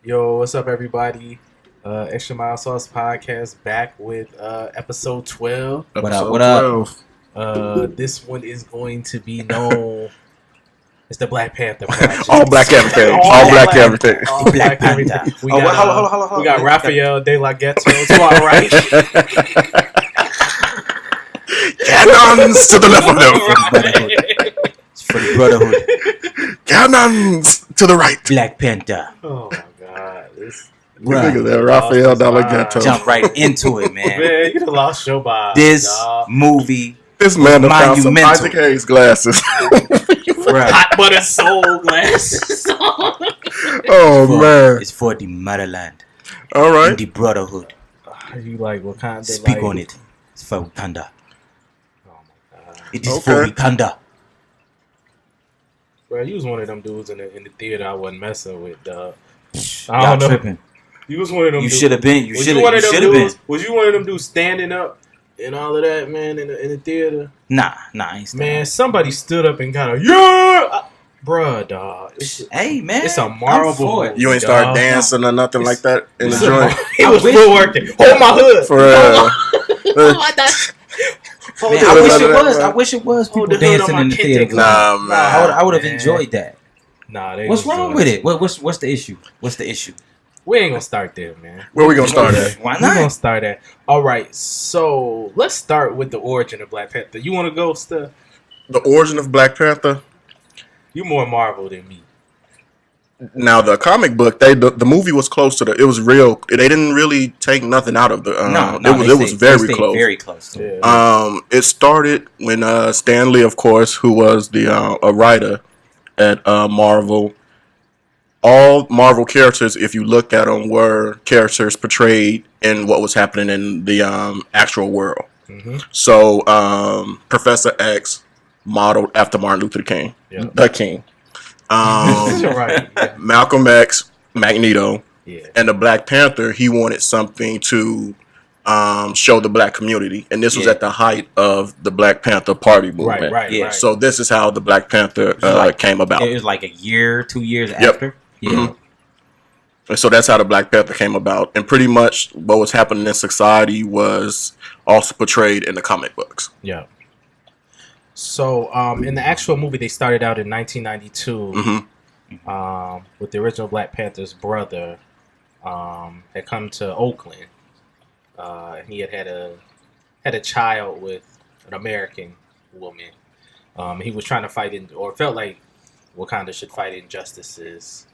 Yo, what's up, everybody? Extra Mild Sauce Podcast back with episode 12. What up? Episode What up? This one is going to be known as the Black Panther Party. All black everything. All All black black. everything. All Black Panther. everything. We Oh, got, hold on. we got Raphael De La Ghetto to our right. Cannons to the left of them. Right. It's for the brotherhood. Cannons to the right. Black Panther. Oh my God. Look at that, Raphael De La Ghetto. Jump right into it, man. Man, you done lost your vibe. This dog. movie, This man done found some Monumental. Isaac Hayes glasses. bruh, Hot butter soul glasses. Oh man! it's for the motherland All and right. the brotherhood. You like Wakanda? Speak like, on it. It's for Wakanda. Oh my God. It is for Okay. Wakanda. Bro, you was one of them dudes in the theater I wasn't messing with, dog. I Y'all don't know. tripping. You was one of them. You dudes. should have been. You Was should you one of have them been. dudes? Was you one of them dudes standing up and all of that, man, in the theater? Nah, I ain't standing. Man, somebody stood up and kind of bruh, dog. Hey, man. It's a I'm marvel. for it. You ain't start Dog. dancing or nothing like that in the It's a joint. It was I wish- footworking. Hold my hood. For Hold Man, the I hood wish on it my- was. I wish it was Hold people the hood on dancing my in the kente theater. club. Nah, man. I would have man. enjoyed that. Nah, they What's was wrong doing with it. it? What's the issue? What's the issue? We ain't gonna start there, man. Where we gonna start at? Why We're gonna not? start at. All right, so let's start with the origin of Black Panther. You want to go, Steph? The origin of Black Panther. You more Marvel than me. Now the comic book, the movie was close to it was real. They didn't really take nothing out of the. No, it was they very stayed close. Very close to it. Yeah. It started when Stan Lee, of course, who was the a writer at Marvel. All Marvel characters, if you look at them, were characters portrayed in what was happening in the actual world. Mm-hmm. So, Professor X, modeled after Martin Luther King, Yeah. the King. Right. Yeah. Malcolm X, Magneto, Yeah. and the Black Panther. He wanted something to show the black community, and this was Yeah. at the height of the Black Panther Party movement. Right. Yeah. Right. So this is how the Black Panther came about. It was like a year, 2 years after. Yeah. Mhm. And so that's how the Black Panther came about. And pretty much what was happening in society was also portrayed in the comic books. Yeah. So, in the actual movie, they started out in 1992 hmm with the original Black Panther's brother had come to Oakland. He had a child with an American woman. He was trying to fight or felt like Wakanda should fight injustices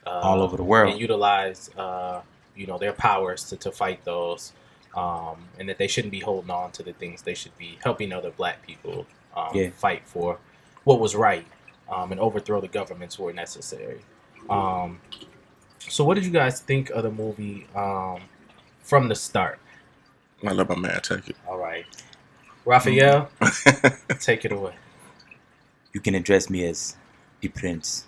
All over the world. and utilize their powers to fight those, and that they shouldn't be holding on to the things. They should be helping other black people fight for what was right, and overthrow the governments where necessary. So what did you guys think of the movie from the start? I let my man take it. All right, Raphael, take it away. You can address me as the prince.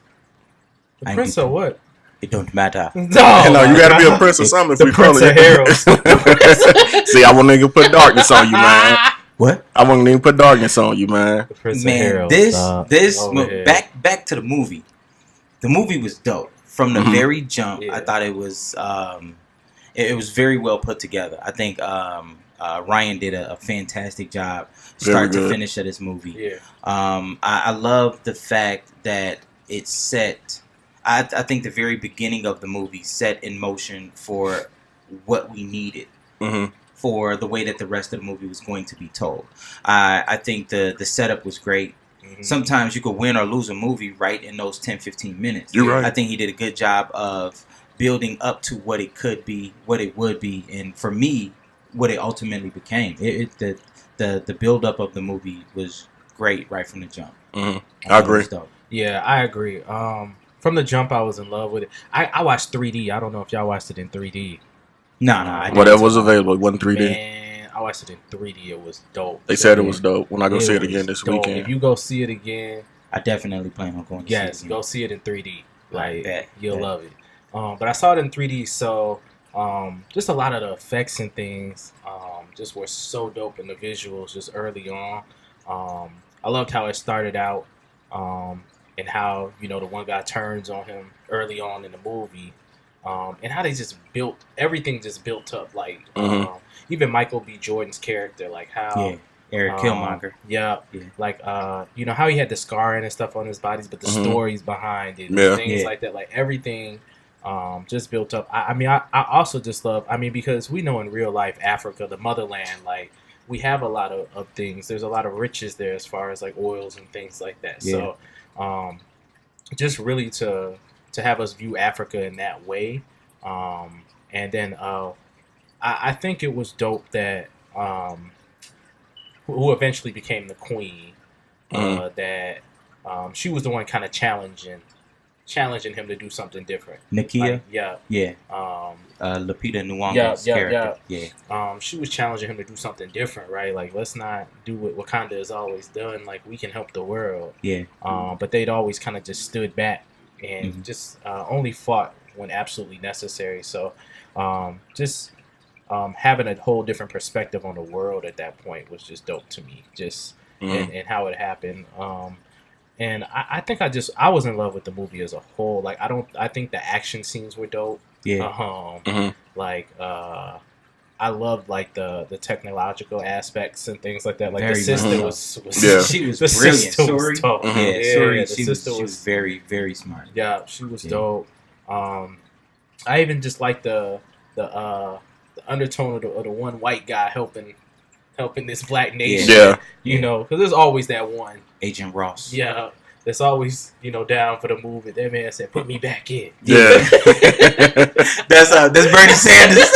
The I'm Prince the- of what? It don't matter. No, No, you gotta be a prince or something if The we call Prince of it. Heralds. See, I won't even put darkness on you, man. What? I won't even put darkness on you, man. The Prince of Man, Heralds. this over here. back to the movie. The movie was dope from the Mhm. very jump. Yeah. I thought it was it was very well put together. I think Ryan did a fantastic job, Very start to good. finish of this movie. Yeah. I love the fact that it set. I think the very beginning of the movie set in motion for what we needed hmm for the way that the rest of the movie was going to be told. I think the setup was great. Mhm. Sometimes you could win or lose a movie right in those 10-15 minutes. You're right. I think he did a good job of building up to what it could be, what it would be, and for me, what it ultimately became. The build up of the movie was great right from the jump. hmm thought it agree. was dope. Yeah, I agree. From the jump, I was in love with it. I watched 3D. I don't know if y'all watched it in 3D. No, I didn't. Whatever was available, it wasn't 3D. Man, I watched it in 3D. It was dope. They said it was dope. When I go see it was again this dope. weekend. If you go see it again, I definitely plan on going to yes, see it. go see it in 3D. Like Bet, you'll bet. love it. But I saw it in 3D, so just a lot of the effects and things just were so dope, and the visuals just early on. I loved how it started out. And how, the one guy turns on him early on in the movie, and how they just built everything, just built up. Like Mhm. even Michael B. Jordan's character, like how Yeah, Eric Killmonger. yeah, Yeah. like you know how he had the scarring and stuff on his bodies, but the Mhm. stories behind it, Yeah. things Yeah. like that, like everything. Just built up. I mean, I also just love. I mean, because we know in real life, Africa, the motherland, like we have a lot of things. There's a lot of riches there as far as like oils and things like that. Yeah. So, just really to have us view Africa in that way, and then I think it was dope that who eventually became the queen. Mhm. That she was the one kind of challenging him to do something different. Nakia. Like, yeah. Yeah. Um, Lupita Nyong'o's character. Yeah. she was challenging him to do something different, right? Like, let's not do what Wakanda has always done. Like, we can help the world. Yeah. But they'd always kind of just stood back and Mhm. just only fought when absolutely necessary. So, just having a whole different perspective on the world at that point was just dope to me. Just Mhm. and how it happened. And I think I was in love with the movie as a whole. Like I think the action scenes were dope. Yeah. Mhm. Like I loved like the technological aspects and things like that. Like Very the sister much. was Yeah. She was the brilliant. sister was Sorry. dope. Mhm. Yeah, Yeah, sorry. the She sister was very, very smart. yeah, she was Yeah. dope. I even just like the undertone of the one white guy helping this black nation. Yeah. You know, because there's always that one. Agent Ross. Yeah, that's always down for the movement. That man said, "Put me back in." Yeah. That's Bernie Sanders.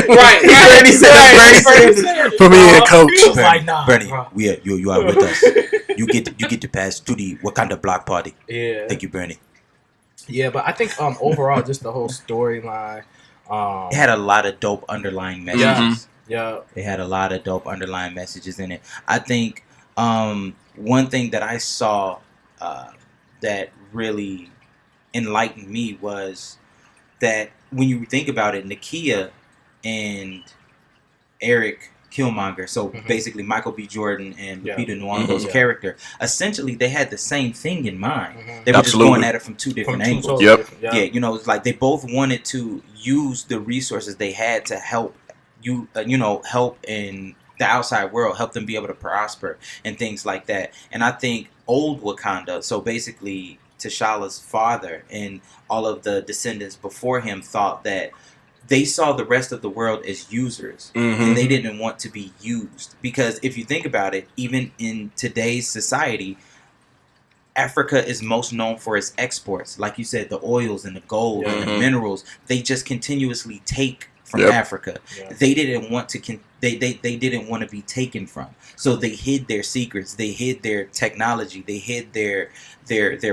Right. Bernie Sanders. Bernie Sanders. Put me in, coach. He was like, "Nah, Bernie, bro." you are with us. You get to pass to the Wakanda Black Party. Yeah. Thank you, Bernie. Yeah, but I think overall, just the whole storyline. It had a lot of dope underlying messages. Yeah. It had a lot of dope underlying messages in it. I think one thing that I saw that really enlightened me was that when you think about it, Nakia and Eric Killmonger, so Mhm. basically Michael B. Jordan and Yeah. Lupita Nyong'o's Mhm. character, essentially they had the same thing in mind. Mhm. They were just Absolutely. going at it from two different From two angles. totally Yep. different- Yeah, you know, it's like they both wanted to use the resources they had to help help in the outside world, help them be able to prosper and things like that. And I think old Wakanda, so basically T'Challa's father and all of the descendants before him, thought that they saw the rest of the world as users, Mhm. and they didn't want to be used. Because if you think about it, even in today's society, Africa is most known for its exports. Like you said, the oils and the gold and the Mhm. minerals, they just continuously take from Yep. Africa. Yeah. They didn't want to they didn't want to be taken from. So they hid their secrets, they hid their technology, they hid their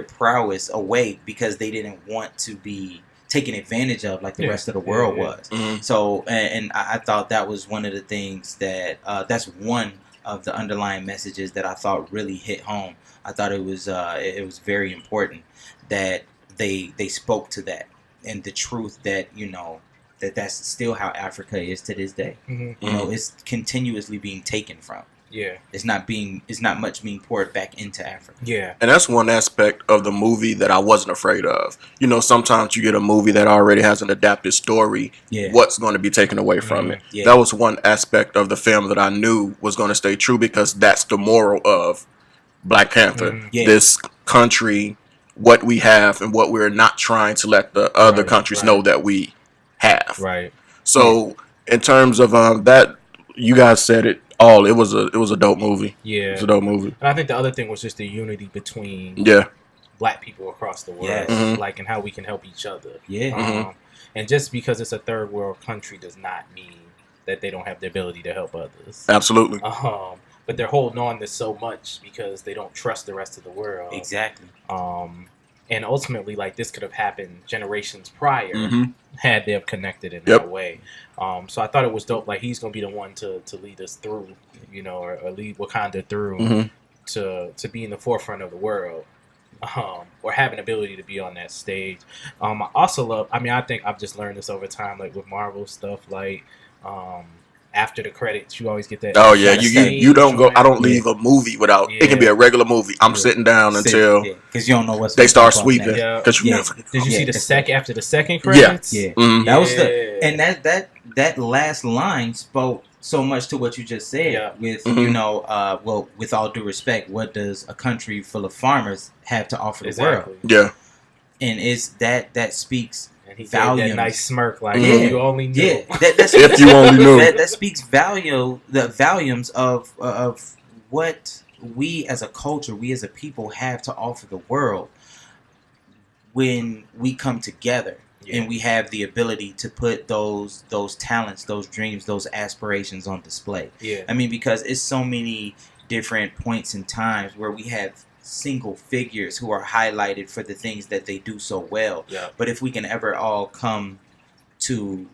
prowess away because they didn't want to be taken advantage of like the Yeah. rest of the world Yeah, yeah. was. Mhm. So and I thought that was one of the things that that's one of the underlying messages that I thought really hit home. I thought it was very important that they spoke to that and the truth that that's still how Africa is to this day. Mhm. You know, it's continuously being taken from. Yeah. It's not much being poured back into Africa. Yeah. And that's one aspect of the movie that I wasn't afraid of. You know, sometimes you get a movie that already has an adapted story. Yeah. What's going to be taken away from it? Yeah. That was one aspect of the film that I knew was going to stay true because that's the moral of Black Panther. Mhm. Yeah. This country, what we have, and what we're not trying to let the other Right, countries right. know that we have. Right. So, in terms of that, you guys said it all. It was a dope movie. It Yeah. was a dope movie. And I think the other thing was just the unity between Yeah. black people across the world, Yes. Mhm. like, and how we can help each other. Yeah. Mhm. And just because it's a third world country does not mean that they don't have the ability to help others. Absolutely. But they're holding on to so much because they don't trust the rest of the world. Exactly. And ultimately, like, this could have happened generations prior Mhm. had they have connected in Yep. that way. So I thought it was dope. Like, he's gonna be the one to lead us through, or lead Wakanda through Mhm. to be in the forefront of the world, or have an ability to be on that stage. I also love. I mean, I think I've just learned this over time, like with Marvel stuff. Like, after the credits, you always get that. Oh yeah, that you scene you don't go. I don't joint. leave a movie without. It can be Yeah. a regular movie. I'm Yeah. sitting down until because you don't know what's they gonna start pop up sweeping. next. Yeah. Because you Yeah. never. Did you Yeah, see the it's after the second Yeah. credits? Yeah, Mhm. that was Yeah. and that last line spoke so much to what you just said. Yeah. With Mhm. well, with all due respect, what does a country full of farmers have to offer the world? Exactly. Yeah. And it's that speaks And he gave volumes. that nice smirk, like Yeah. you only knew. Yeah, that's If you only knew. that speaks the volumes of what we as a culture, we as a people have to offer the world when we come together. Yeah. And we have the ability to put those talents, those dreams, those aspirations on display. Yeah. I mean, because it's so many different points in times where we have single figures who are highlighted for the things that they do so well. Yeah. But if we can ever all come to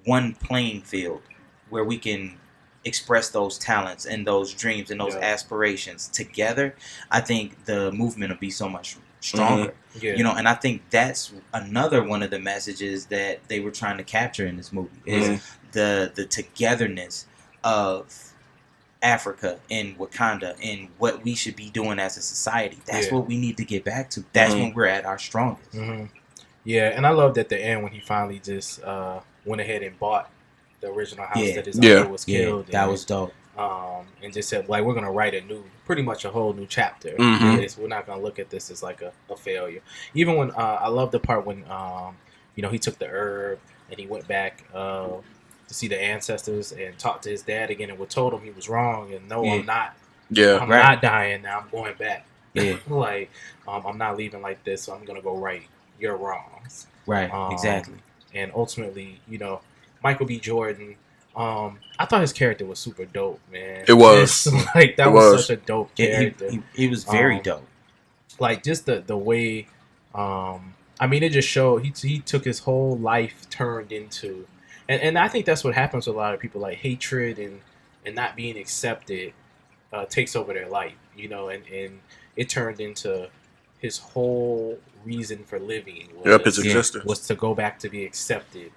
one playing field where we can express those talents and those dreams and those Yeah. aspirations together, I think the movement will be so much stronger. Yeah. You know, and I think that's another one of the messages that they were trying to capture in this movie is the togetherness of Africa and Wakanda and what we should be doing as a society. That's Yeah. what we need to get back to. That's when we're at our strongest. Yeah, and I loved at the end when he finally just went ahead and bought the original house Yeah. that his Yeah. uncle was killed. That in. was dope. And just said like we're gonna write pretty much a whole new chapter. Mhm. We're not gonna look at this as like a failure. Even when I love the part when he took the herb and he went back to see the ancestors and talked to his dad again and told him he was wrong and no, Yeah. I'm not. Yeah. I'm Right. not dying now. I'm going back. Yeah. Like I'm not leaving like this. So I'm gonna go right your wrongs. Right. Exactly. And ultimately, Michael B. Jordan. I thought his character was super dope, man. It was. Just, like that It was was. such a dope character. He was very dope. Like just the way. I mean, it just showed he took his whole life turned into, and I think that's what happens with a lot of people. Like hatred and not being accepted takes over their life, and it turned into his whole reason for living. His existence. Was to go back to be accepted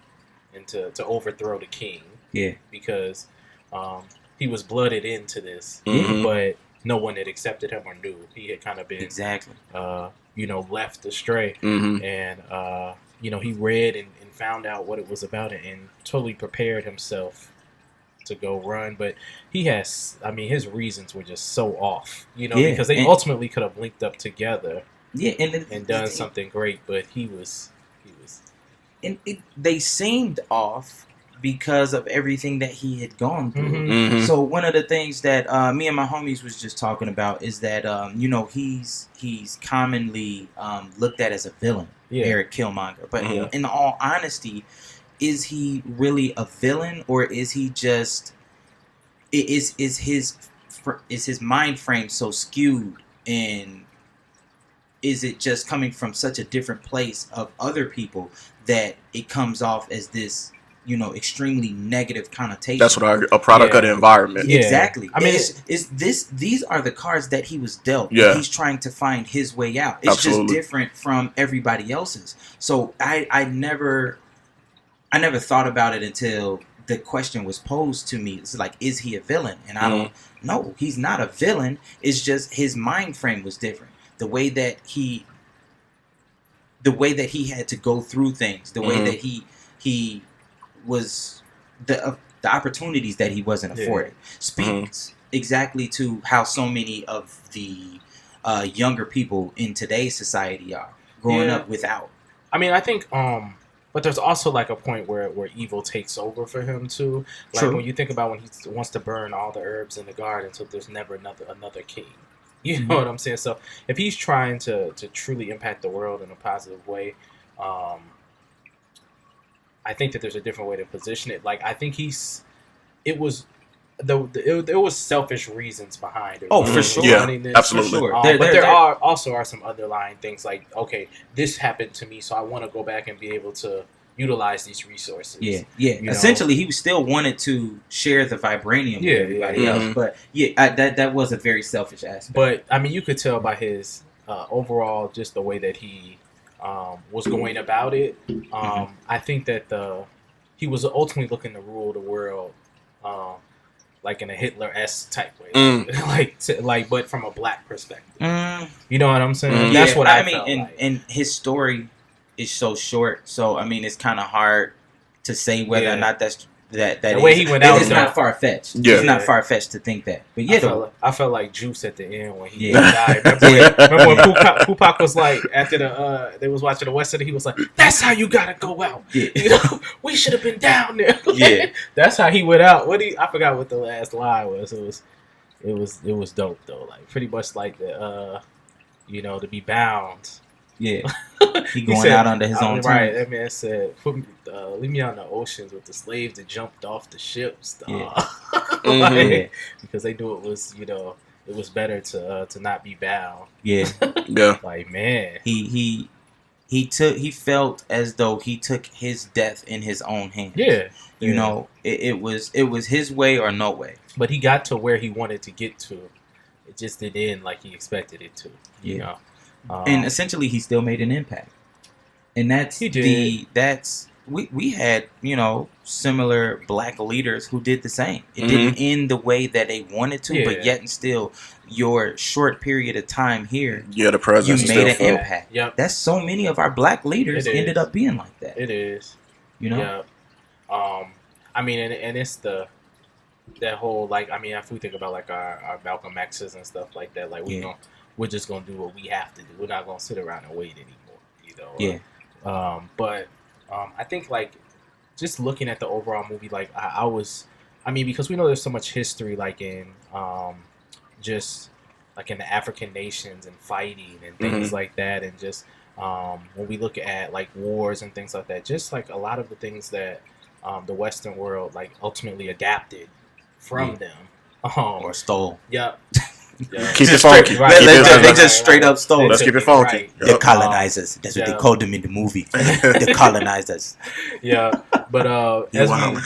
and to overthrow the king. Yeah. Because he was blooded into this, Mhm. but no one had accepted him or knew. He had kind of been Exactly. left astray. Mhm. And he read and found out what it was about and totally prepared himself to go run. But his reasons were just so off, because they ultimately could have linked up together and done something great. But he was. They seemed off because of everything that he had gone through. Mhm. So one of the things that me and my homies was just talking about is that he's commonly looked at as a villain, Yeah. Eric Killmonger. But Mhm. in all honesty, is he really a villain, or is he just is his mind frame so skewed, and is it just coming from such a different place of other people that it comes off as this extremely negative connotation? That's what a product of the environment. Yeah. Exactly. I mean, these are the cards that he was dealt. Yeah. He's trying to find his way out. It's Absolutely. just different from everybody else's. So I never thought about it until the question was posed to me. It's like, is he a villain? And I don't know. He's not a villain. It's just his mind frame was different. The way that he had to go through things, the way that he was the opportunities that he wasn't afforded speaks exactly to how so many of the younger people in today's society are growing up without. I mean, I think, but there's also like a point where evil takes over for him too. Like True. when you think about when he wants to burn all the herbs in the garden, so there's never another king. You know what I'm saying? So if he's trying to truly impact the world in a positive way, I think that there's a different way to position it. Like I think it was selfish reasons behind it. Oh, for sure. Yeah, This, absolutely. For sure. But there are some underlying things like, okay, this happened to me, so I want to go back and be able to utilize these resources. Yeah. You Essentially, he still wanted to share the vibranium with everybody else. But that was a very selfish aspect. But I mean, you could tell by his overall, just the way that he was going about it. I think that he was ultimately looking to rule the world, like in a Hitler-esque type way, but from a black perspective. You know what I'm saying? That's what I mean. And and his story is so short, so I mean, it's kind of hard to say whether or not that the way he went out. It's not far fetched. Yeah. It's not far fetched to think that. But yeah, I felt like Juice at the end when he died. Remember when Tupac was like, after they was watching the West End, he was like, "That's how you gotta go out. Yeah. You know, we should have been down there." Yeah, that's how he went out. I forgot what the last line was. It was dope though. Like pretty much like the to be bound. Yeah, he going out under his own terms. Right, that man said, "Leave me on the oceans with the slaves that jumped off the ships." Because they knew it was, it was better to not be bound. Yeah, yeah. Like man, he felt as though he took his death in his own hands. Yeah, you know, it was his way or no way. But he got to where he wanted to get to. It just didn't end like he expected it to. You know. And essentially, he still made an impact, and that's we had similar black leaders who did the same. It didn't end the way that they wanted to, but yet and still, your short period of time here, the presence you made an impact. Yep. That's so many of our black leaders ended up being like that. It is, Yep. I mean, and it's that whole if we think about like our Malcolm X's and stuff like that, like we're just gonna do what we have to do. We're not gonna sit around and wait anymore, But I think like just looking at the overall movie, like because we know there's so much history, like in just like in the African nations and fighting and things like that, and just when we look at like wars and things like that, just like a lot of the things that the Western world like ultimately adapted from them or stole. Yep. Yeah. Keep it funky. They just straight up stole. Let's keep it funky. Right. The colonizers. That's what they called them in the movie. The colonizers. Yeah, but as I'm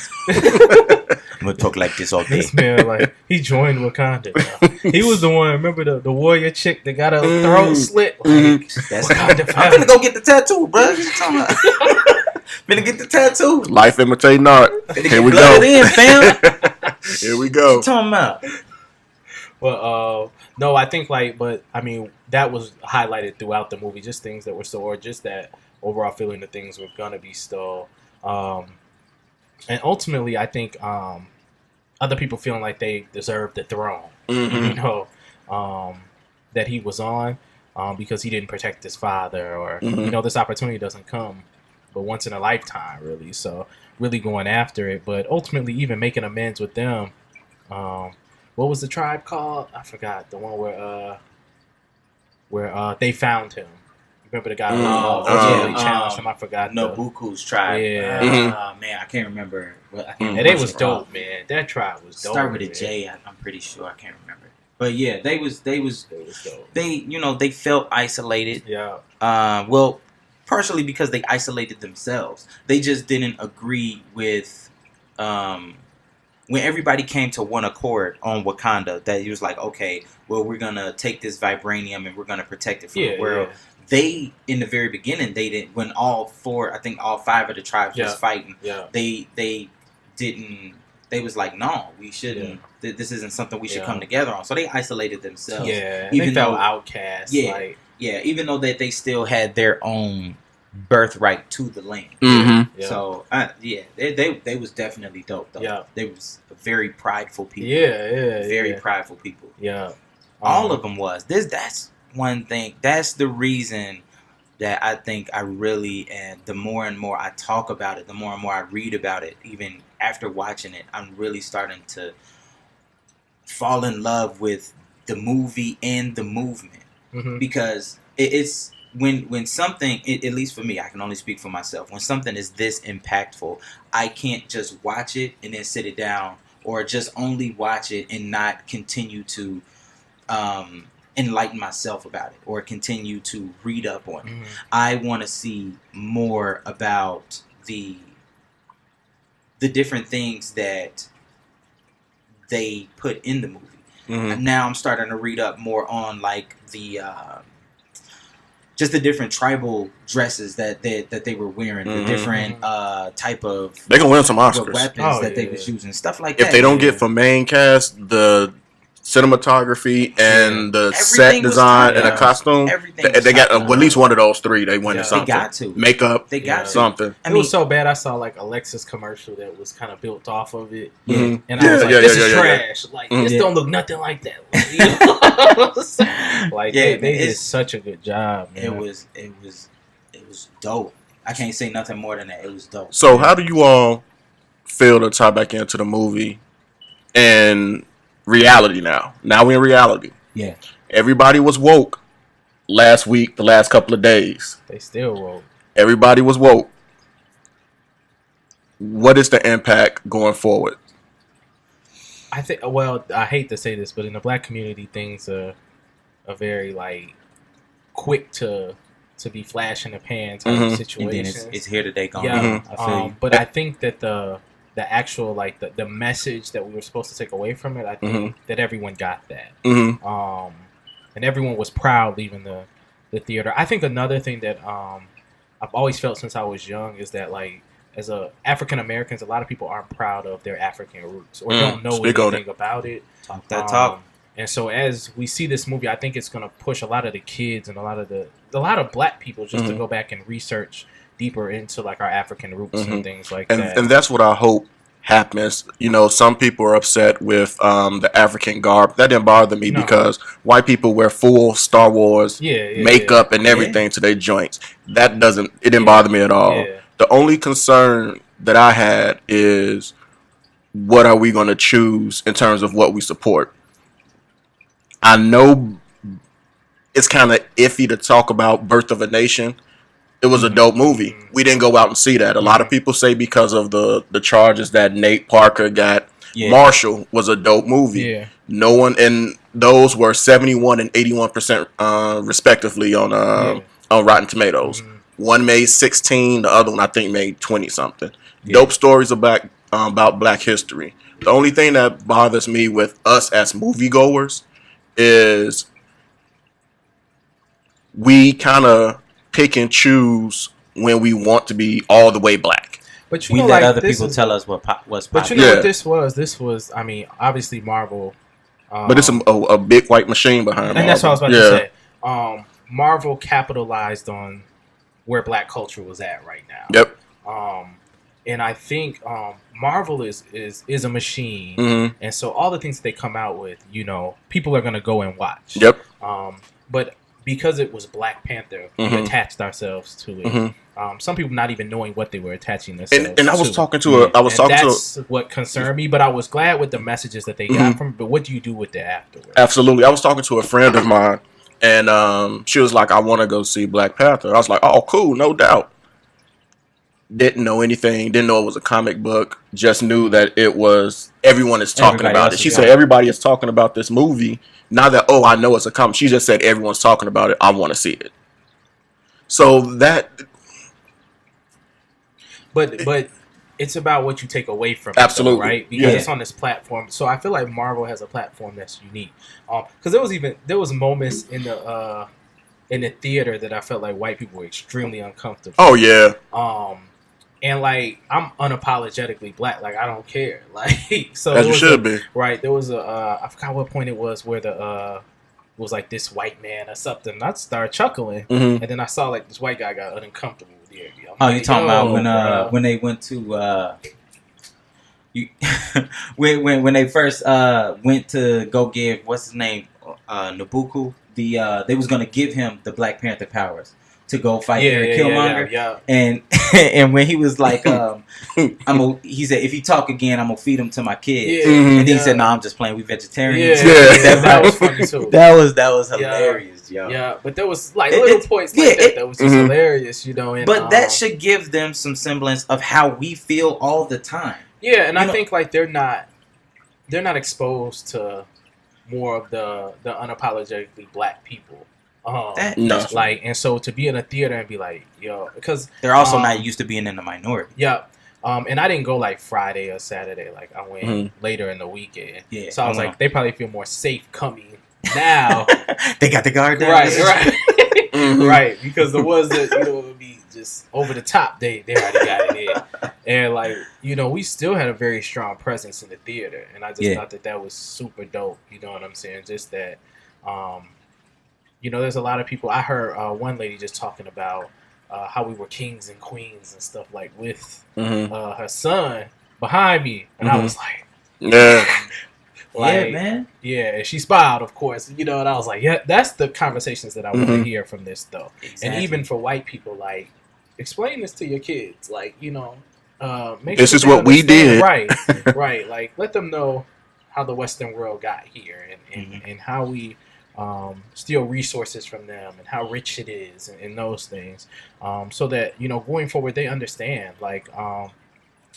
gonna talk like this all day. This man, like, he joined Wakanda. He was the one. Remember the warrior chick that got her throat slit. Like, that's Wakanda. I'm gonna go get the tattoo, bro. What you talking about? Finna get the tattoo. Life imitating art. Here we go. In, fam. Here we go. What you talking about? Well, no, I think that was highlighted throughout the movie. Just things that were stole, or just that overall feeling that things were gonna be stole. And ultimately, I think other people feeling like they deserve the throne, that he was on, because he didn't protect his father, or this opportunity doesn't come but once in a lifetime, really. So really going after it, but ultimately even making amends with them. What was the tribe called? I forgot. The one where they found him. Remember the guy who challenged him? I forgot. Nobuku's tribe. Yeah. Man, I can't remember. And it was dope, man. That tribe was dope. Start with a J. I'm pretty sure. I can't remember. But yeah, they was dope. They felt isolated. Yeah. Well, partially because they isolated themselves. They just didn't agree with when everybody came to one accord on Wakanda, that he was like, okay, well, we're going to take this vibranium and we're going to protect it from the world. Yeah. They, in the very beginning, they didn't, when all 5 of the tribes was fighting, they didn't, they was like, no, we shouldn't, this isn't something we should come together on. So they isolated themselves. Yeah, even they felt outcast. Yeah, even though that they still had their own birthright to the land. So they was definitely dope though. Yeah, they was very prideful people. Very prideful people. Yeah, all of them was. That's one thing. That's the reason that I think I really, and the more and more I talk about it, the more and more I read about it, even after watching it, I'm really starting to fall in love with the movie and the movement, because it's. When something, at least for me, I can only speak for myself. When something is this impactful, I can't just watch it and then sit it down, or just only watch it and not continue to enlighten myself about it, or continue to read up on it. I want to see more about the different things that they put in the movie. Now I'm starting to read up more on like the just the different tribal dresses that they were wearing, the different type of they can win some Oscars. Weapons that they was using, stuff like that. If they don't get for main cast, the cinematography and the set design and the costume, they got at least one of those three. They win something. They got to makeup. They got something. It was so bad. I saw like a Lexus commercial that was kind of built off of it, and I was like, "This is trash. Like this don't look nothing like that." Like they did such a good job. Man. It was dope. I can't say nothing more than that. It was dope. So how do you all feel to tie back into the movie and reality now? Now we're in reality. Yeah. Everybody was woke last week, the last couple of days. They still woke. Everybody was woke. What is the impact going forward? I think, well, I hate to say this, but in the black community, things are very like quick to be flash in the pan type of situation. And then it's here today, gone. Yeah, I feel you. But I think that the actual like the message that we were supposed to take away from it, I think that everyone got that. And everyone was proud leaving the theater. I think another thing that I've always felt since I was young is that like as African Americans, a lot of people aren't proud of their African roots or don't know anything about it. Talk that talk. And so as we see this movie, I think it's going to push a lot of the kids and a lot of black people just to go back and research deeper into like our African roots and things like that. And that's what I hope happens. You know, some people are upset with the African garb. That didn't bother me because white people wear full Star Wars makeup and everything to their joints. It didn't bother me at all. Yeah. The only concern that I had is what are we going to choose in terms of what we support? I know it's kind of iffy to talk about Birth of a Nation. It was a dope movie. We didn't go out and see that. A lot of people say because of the charges that Nate Parker got. Marshall was a dope movie. Yeah. No one, and those were 71 and 81% respectively on Rotten Tomatoes. One made 16, the other one I think made 20 something. Dope stories about Black history. The only thing that bothers me with us as moviegoers is we kind of pick and choose when we want to be all the way black. But we let other people tell us what's popular. But you know what this was? This was, I mean, obviously Marvel. But it's a big white machine behind Marvel. And that's what I was about to say. Marvel capitalized on where black culture was at right now. Yep. And I think Marvel is a machine, and so all the things that they come out with, you know, people are gonna go and watch. Yep. But because it was Black Panther, we attached ourselves to it. Some people not even knowing what they were attaching themselves to. And I was talking to that's what concerned me. But I was glad with the messages that they got from it. But what do you do with it afterwards? Absolutely. I was talking to a friend of mine, and she was like, "I want to go see Black Panther." I was like, "Oh, cool, no doubt." Didn't know anything. Didn't know it was a comic book. Just knew that it was. Everyone is talking about it. She said everybody is talking about this movie. Not that I know it's a comic. She just said everyone's talking about it. I want to see it. So that. But it's about what you take away from absolutely it, though, right? Because it's on this platform. So I feel like Marvel has a platform that's unique. Because there was moments in the theater that I felt like white people were extremely uncomfortable. Oh yeah. And like I'm unapologetically black, like I don't care, like so. As you should be. Right. There was I forgot what point it was where it was like this white man or something. I started chuckling, and then I saw like this white guy got uncomfortable with the area. You talking about when they went to when they first went to go give what's his name Nabucco they was gonna give him the Black Panther powers to go fight Killmonger, and when he was like, he said, if he talk again, I'm gonna feed him to my kids, and he said, no, I'm just playing. We vegetarians. That was funny too. That was hilarious, yo. Yeah, but there was like little points like that was just hilarious, you know. And, but that should give them some semblance of how we feel all the time. Yeah, and I think like they're not exposed to more of the unapologetically black people. No. Like, and so to be in a theater and be like, yo, because they're also not used to being in the minority. Yeah. And I didn't go like Friday or Saturday. Like I went later in the weekend. Yeah. So I was like, they probably feel more safe coming now. They got the guard down. Right. right, because the ones that would be just over the top, they already got it in, and like we still had a very strong presence in the theater, and I just thought that was super dope. You know what I'm saying? Just that, there's a lot of people. I heard one lady just talking about how we were kings and queens and stuff like with her son behind me, and I was like, yeah. Like, yeah, man. Yeah, and she smiled, of course, and I was like, yeah, that's the conversations that I want to hear from this, though. Exactly. And even for white people, like, explain this to your kids, like, make this sure is what we did, right, right, like, let them know how the Western world got here, and how we steal resources from them, and how rich it is, and those things, so that going forward they understand, like.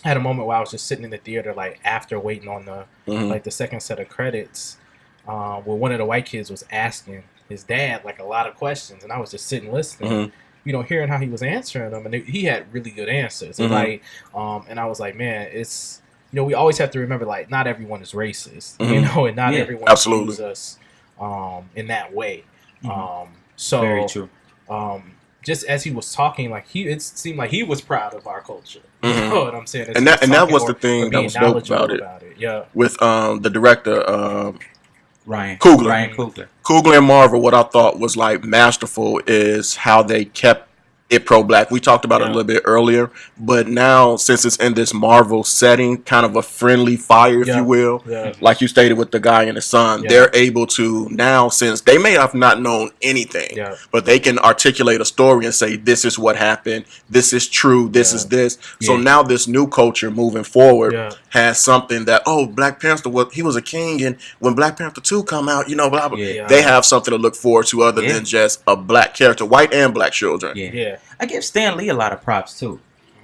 I had a moment where I was just sitting in the theater, like after waiting on the like the second set of credits, where one of the white kids was asking his dad like a lot of questions, and I was just sitting listening, hearing how he was answering them, and he had really good answers. And like, and I was like, man, it's we always have to remember like not everyone is racist, and not everyone views us in that way. So very true. Just as he was talking, like it seemed like he was proud of our culture. You know what I'm saying? And that was the thing that was dope about it. Yeah. With the director Ryan Coogler. Coogler and Marvel, what I thought was like masterful is how they kept it pro-black. We talked about it a little bit earlier, but now since it's in this Marvel setting, kind of a friendly fire, if you will, like you stated with the guy and his son, they're able to now, since they may have not known anything, but they can articulate a story and say, this is what happened, this is true, this is this. So now this new culture moving forward has something that, Black Panther, he was a king, and when Black Panther 2 come out, blah, blah, blah. They have something to look forward to other than just a black character, white and black children. I give Stan Lee a lot of props too,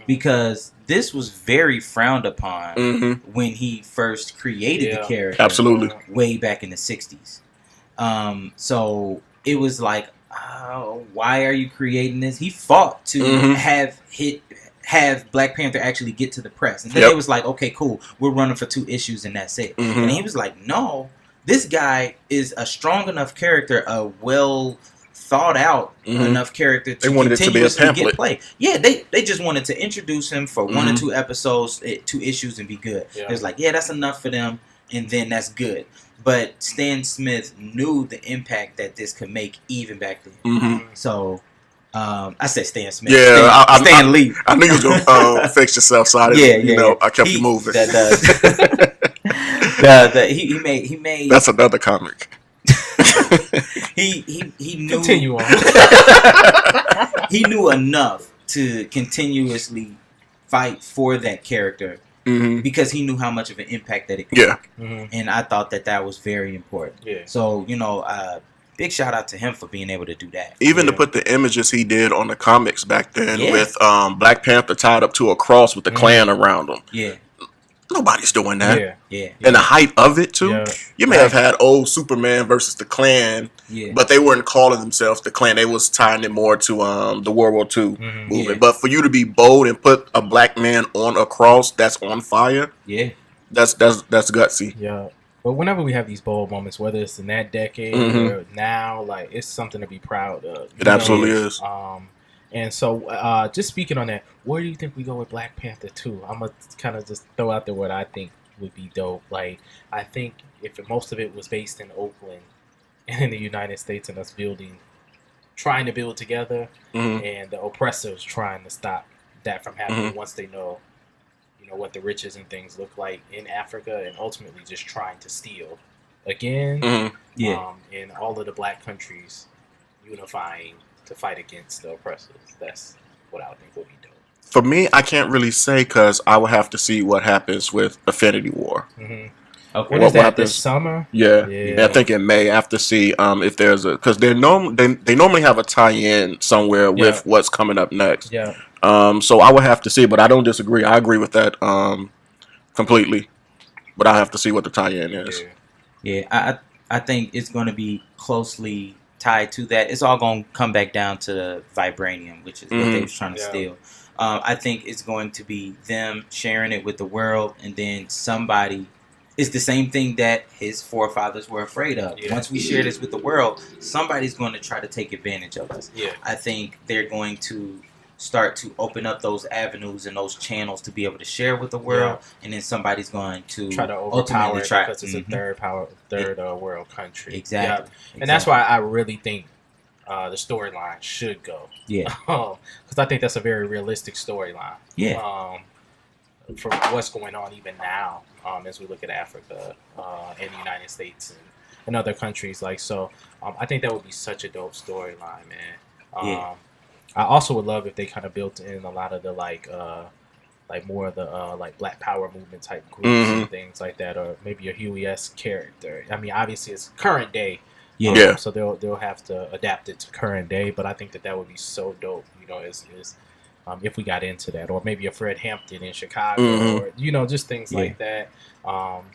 because this was very frowned upon when he first created the character. Absolutely, way back in the '60s. So it was like, why are you creating this? He fought to have Black Panther actually get to the press, and then it was like, okay, cool, we're running for 2 issues and that's it. And he was like, no, this guy is a strong enough character, a well thought out enough character to continuously get play. Yeah, they just wanted to introduce him for 1 or 2 episodes, 2 issues, and be good. It was like, that's enough for them, and then that's good. But Stan Smith knew the impact that this could make even back then. So I said Stan Smith. Yeah, Stan Lee. I knew you was gonna fix yourself, so I kept you moving. He made. That's another comic. he knew. Continue on. He knew enough to continuously fight for that character because he knew how much of an impact that it could make. And I thought that was very important. So big shout out to him for being able to do that. Even to put the images he did on the comics back then with Black Panther tied up to a cross with the Klan around him. Nobody's doing that. And the height of it too. You may have had old Superman versus the Klan, but they weren't calling themselves the Klan. They was tying it more to the World War II movement. But for you to be bold and put a black man on a cross that's on fire, that's gutsy. Yeah. But whenever we have these bold moments, whether it's in that decade or now, like it's something to be proud of. It absolutely is. And so, just speaking on that, where do you think we go with Black Panther 2? I'm going to kind of just throw out there what I think would be dope. Like, I think if most of it was based in Oakland and in the United States and us trying to build together, and the oppressors trying to stop that from happening once they know, what the riches and things look like in Africa, and ultimately just trying to steal again, and all of the black countries unifying to fight against the oppressors. That's what I would think would be dope. For me, I can't really say because I would have to see what happens with Affinity War. Okay. What is that, this summer? Yeah, I think in May. I have to see if there's because they normally have a tie-in somewhere with what's coming up next. So I would have to see, but I don't disagree. I agree with that completely. But I have to see what the tie-in is. I think it's going to be closely tied to that. It's all going to come back down to the vibranium, which is what they was trying to steal. I think it's going to be them sharing it with the world, and then somebody It's the same thing that his forefathers were afraid of. Yeah. Once we share this with the world, somebody's going to try to take advantage of us. Yeah. I think they're going to start to open up those avenues and those channels to be able to share with the world, and then somebody's going to try to overpower it try because it's a third world country. Exactly. Yeah. And that's why I really think the storyline should go. Yeah. Because I think that's a very realistic storyline. Yeah. For what's going on even now, as we look at Africa and the United States and other countries. Like, so I think that would be such a dope storyline, man. Yeah. I also would love if they kind of built in a lot of the like more of the like Black Power movement type groups and things like that, or maybe a Huey-esque character. I mean, obviously it's current day, so they'll have to adapt it to current day. But I think that would be so dope, you know, is if we got into that, or maybe a Fred Hampton in Chicago, or you know, just things like that,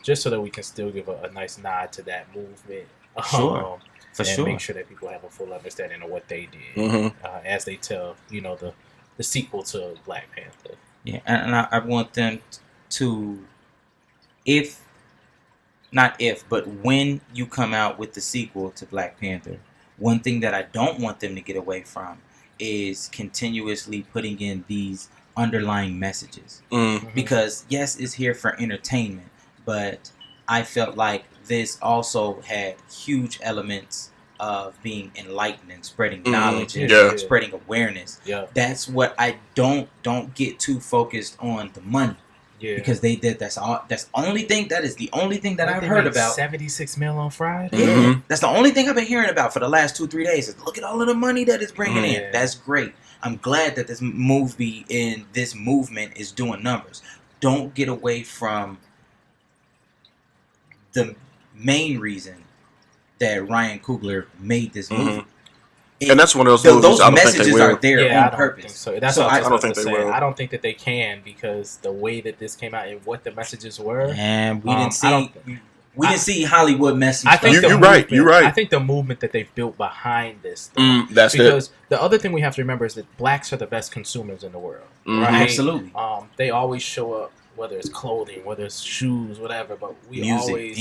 just so that we can still give a nice nod to that movement. Sure. For and sure. make sure that people have a full understanding of what they did as they tell, you know, the sequel to Black Panther. Yeah, and I want them to, but when you come out with the sequel to Black Panther, one thing that I don't want them to get away from is continuously putting in these underlying messages. Because yes, it's here for entertainment, but I felt like this also had huge elements of being enlightened and spreading knowledge and spreading awareness. That's what I don't get too focused on the money. Because they did that's the only thing that I've heard about. 76 mil on Friday. That's the only thing I've been hearing about for the last 2-3 days. Is look at all of the money that it's bringing in. That's great. I'm glad that this movie and this movement is doing numbers. Don't get away from the main reason that Ryan Coogler made this movie. And that's one of those movies. Those I don't think messages they will. are there on purpose. So that's what I don't think they will. I don't think that they can, because the way that this came out and what the messages were, and we didn't see. We didn't see Hollywood messing. I think you're right. You're right. I think the movement that they've built behind this, that's because the other thing we have to remember is that blacks are the best consumers in the world. Right? Absolutely. They always show up, whether it's clothing, whether it's shoes, whatever. But we music, always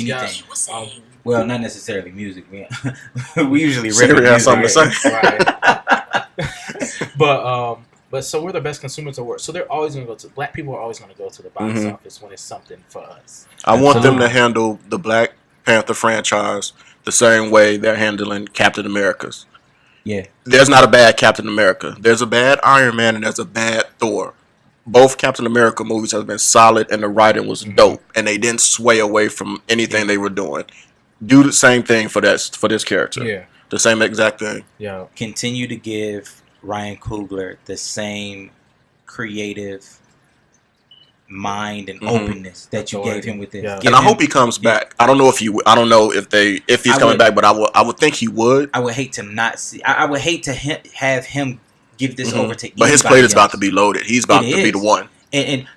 anything. Well, not necessarily music. We usually Siri has something to say. Right. But so we're the best consumers of the world. So they're always going to go to. Black people are always going to go to the box office when it's something for us. I want them to handle the Black Panther franchise the same way they're handling Captain America's. Yeah. There's not a bad Captain America. There's a bad Iron Man and there's a bad Thor. Both Captain America movies have been solid and the writing was dope, and they didn't sway away from anything they were doing. Do the same thing for this character. Yeah. The same exact thing. Yeah. Continue to give Ryan Coogler the same creative mind and openness that you gave him with this. Yeah. And I hope he comes back. I don't know if he's coming back, but I would think he would. I would hate to not see. I would hate to have him give this over to. But his plate is about to be loaded. He's about to be the one. And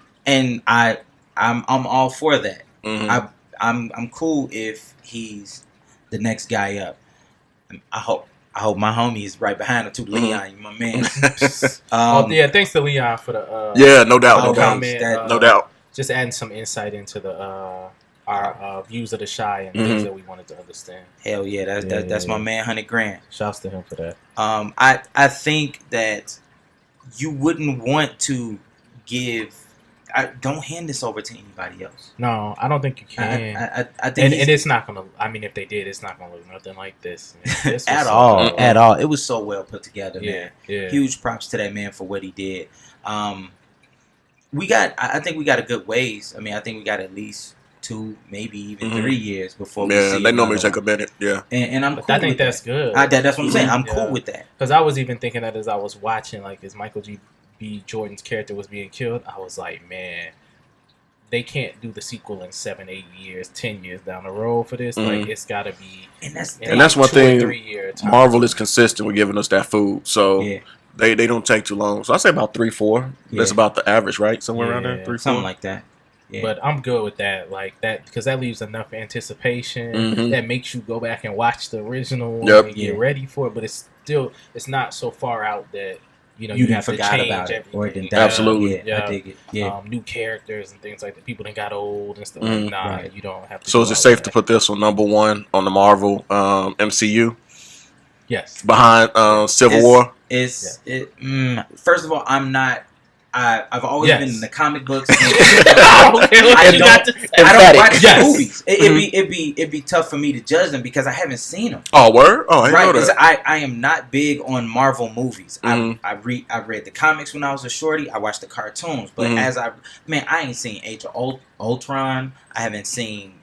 I'm all for that. I'm cool if he's the next guy up. I hope my homie is right behind him too. Leon, my man. Thanks to Leon for the no doubt, comment, no doubt. Just adding some insight into our views of the Shy and things that we wanted to understand. Hell yeah, that's my man, $100,000. Shouts to him for that. I think that you wouldn't want to give. Don't hand this over to anybody else. No, I don't think you can. I think, and it's not gonna. I mean, if they did, it's not gonna look nothing like this. This at all. It was so well put together, man. Yeah. Huge props to that man for what he did. I think we got a good ways. I mean, I think we got at least 2, maybe even 3 years before we see. They normally take a minute. Yeah, and I'm. Cool I think with that's good. That's what I'm saying. I'm cool with that. Because I was even thinking that as I was watching, like, as Michael B. Jordan's character was being killed, I was like, man, they can't do the sequel in 7, 8 years, 10 years down the road for this. Like, it's got to be. And that's one thing. Marvel is consistent with giving us that food, so they don't take too long. So I say about 3, 4. That's about the average, right? Somewhere around there, 3, 4, something like that. Yeah. But I'm good with that, like that, because that leaves enough anticipation that makes you go back and watch the original and get ready for it. But it's not so far out that you you have to forgot change about it, everything. or it didn't Absolutely. Yeah, I dig it. Yeah, New characters and things like that. People that got old and stuff. Mhm. Nah, Right. you don't have to. So do is it all safe that. to put this on number one on the Marvel MCU Yes. behind Civil It's- War? First of all, I'm not. I've always Yes. been in the comic books. Okay, I what you got don't. to say? I don't watch Yes. movies. It'd be tough for me to judge them because I haven't seen them. Oh, word? Oh, I didn't Right, know because that. I am not big on Marvel movies. Mhm. I read the comics when I was a shorty. I watched the cartoons, but Mhm. I ain't seen Age of Ultron. I haven't seen.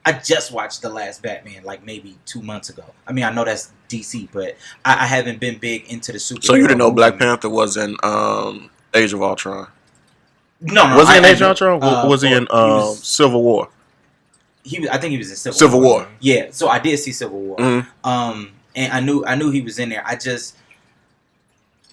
I just watched the last Batman like maybe 2 months ago. I mean, I know that's DC, but I haven't been big into the superhero. So you didn't know movie. Black Panther was in Age of Ultron? No. Was he in I Age of knew- Ultron? Was he in Civil War? I think he was in Civil War. Yeah, so I did see Civil War. Mhm. And I knew he was in there.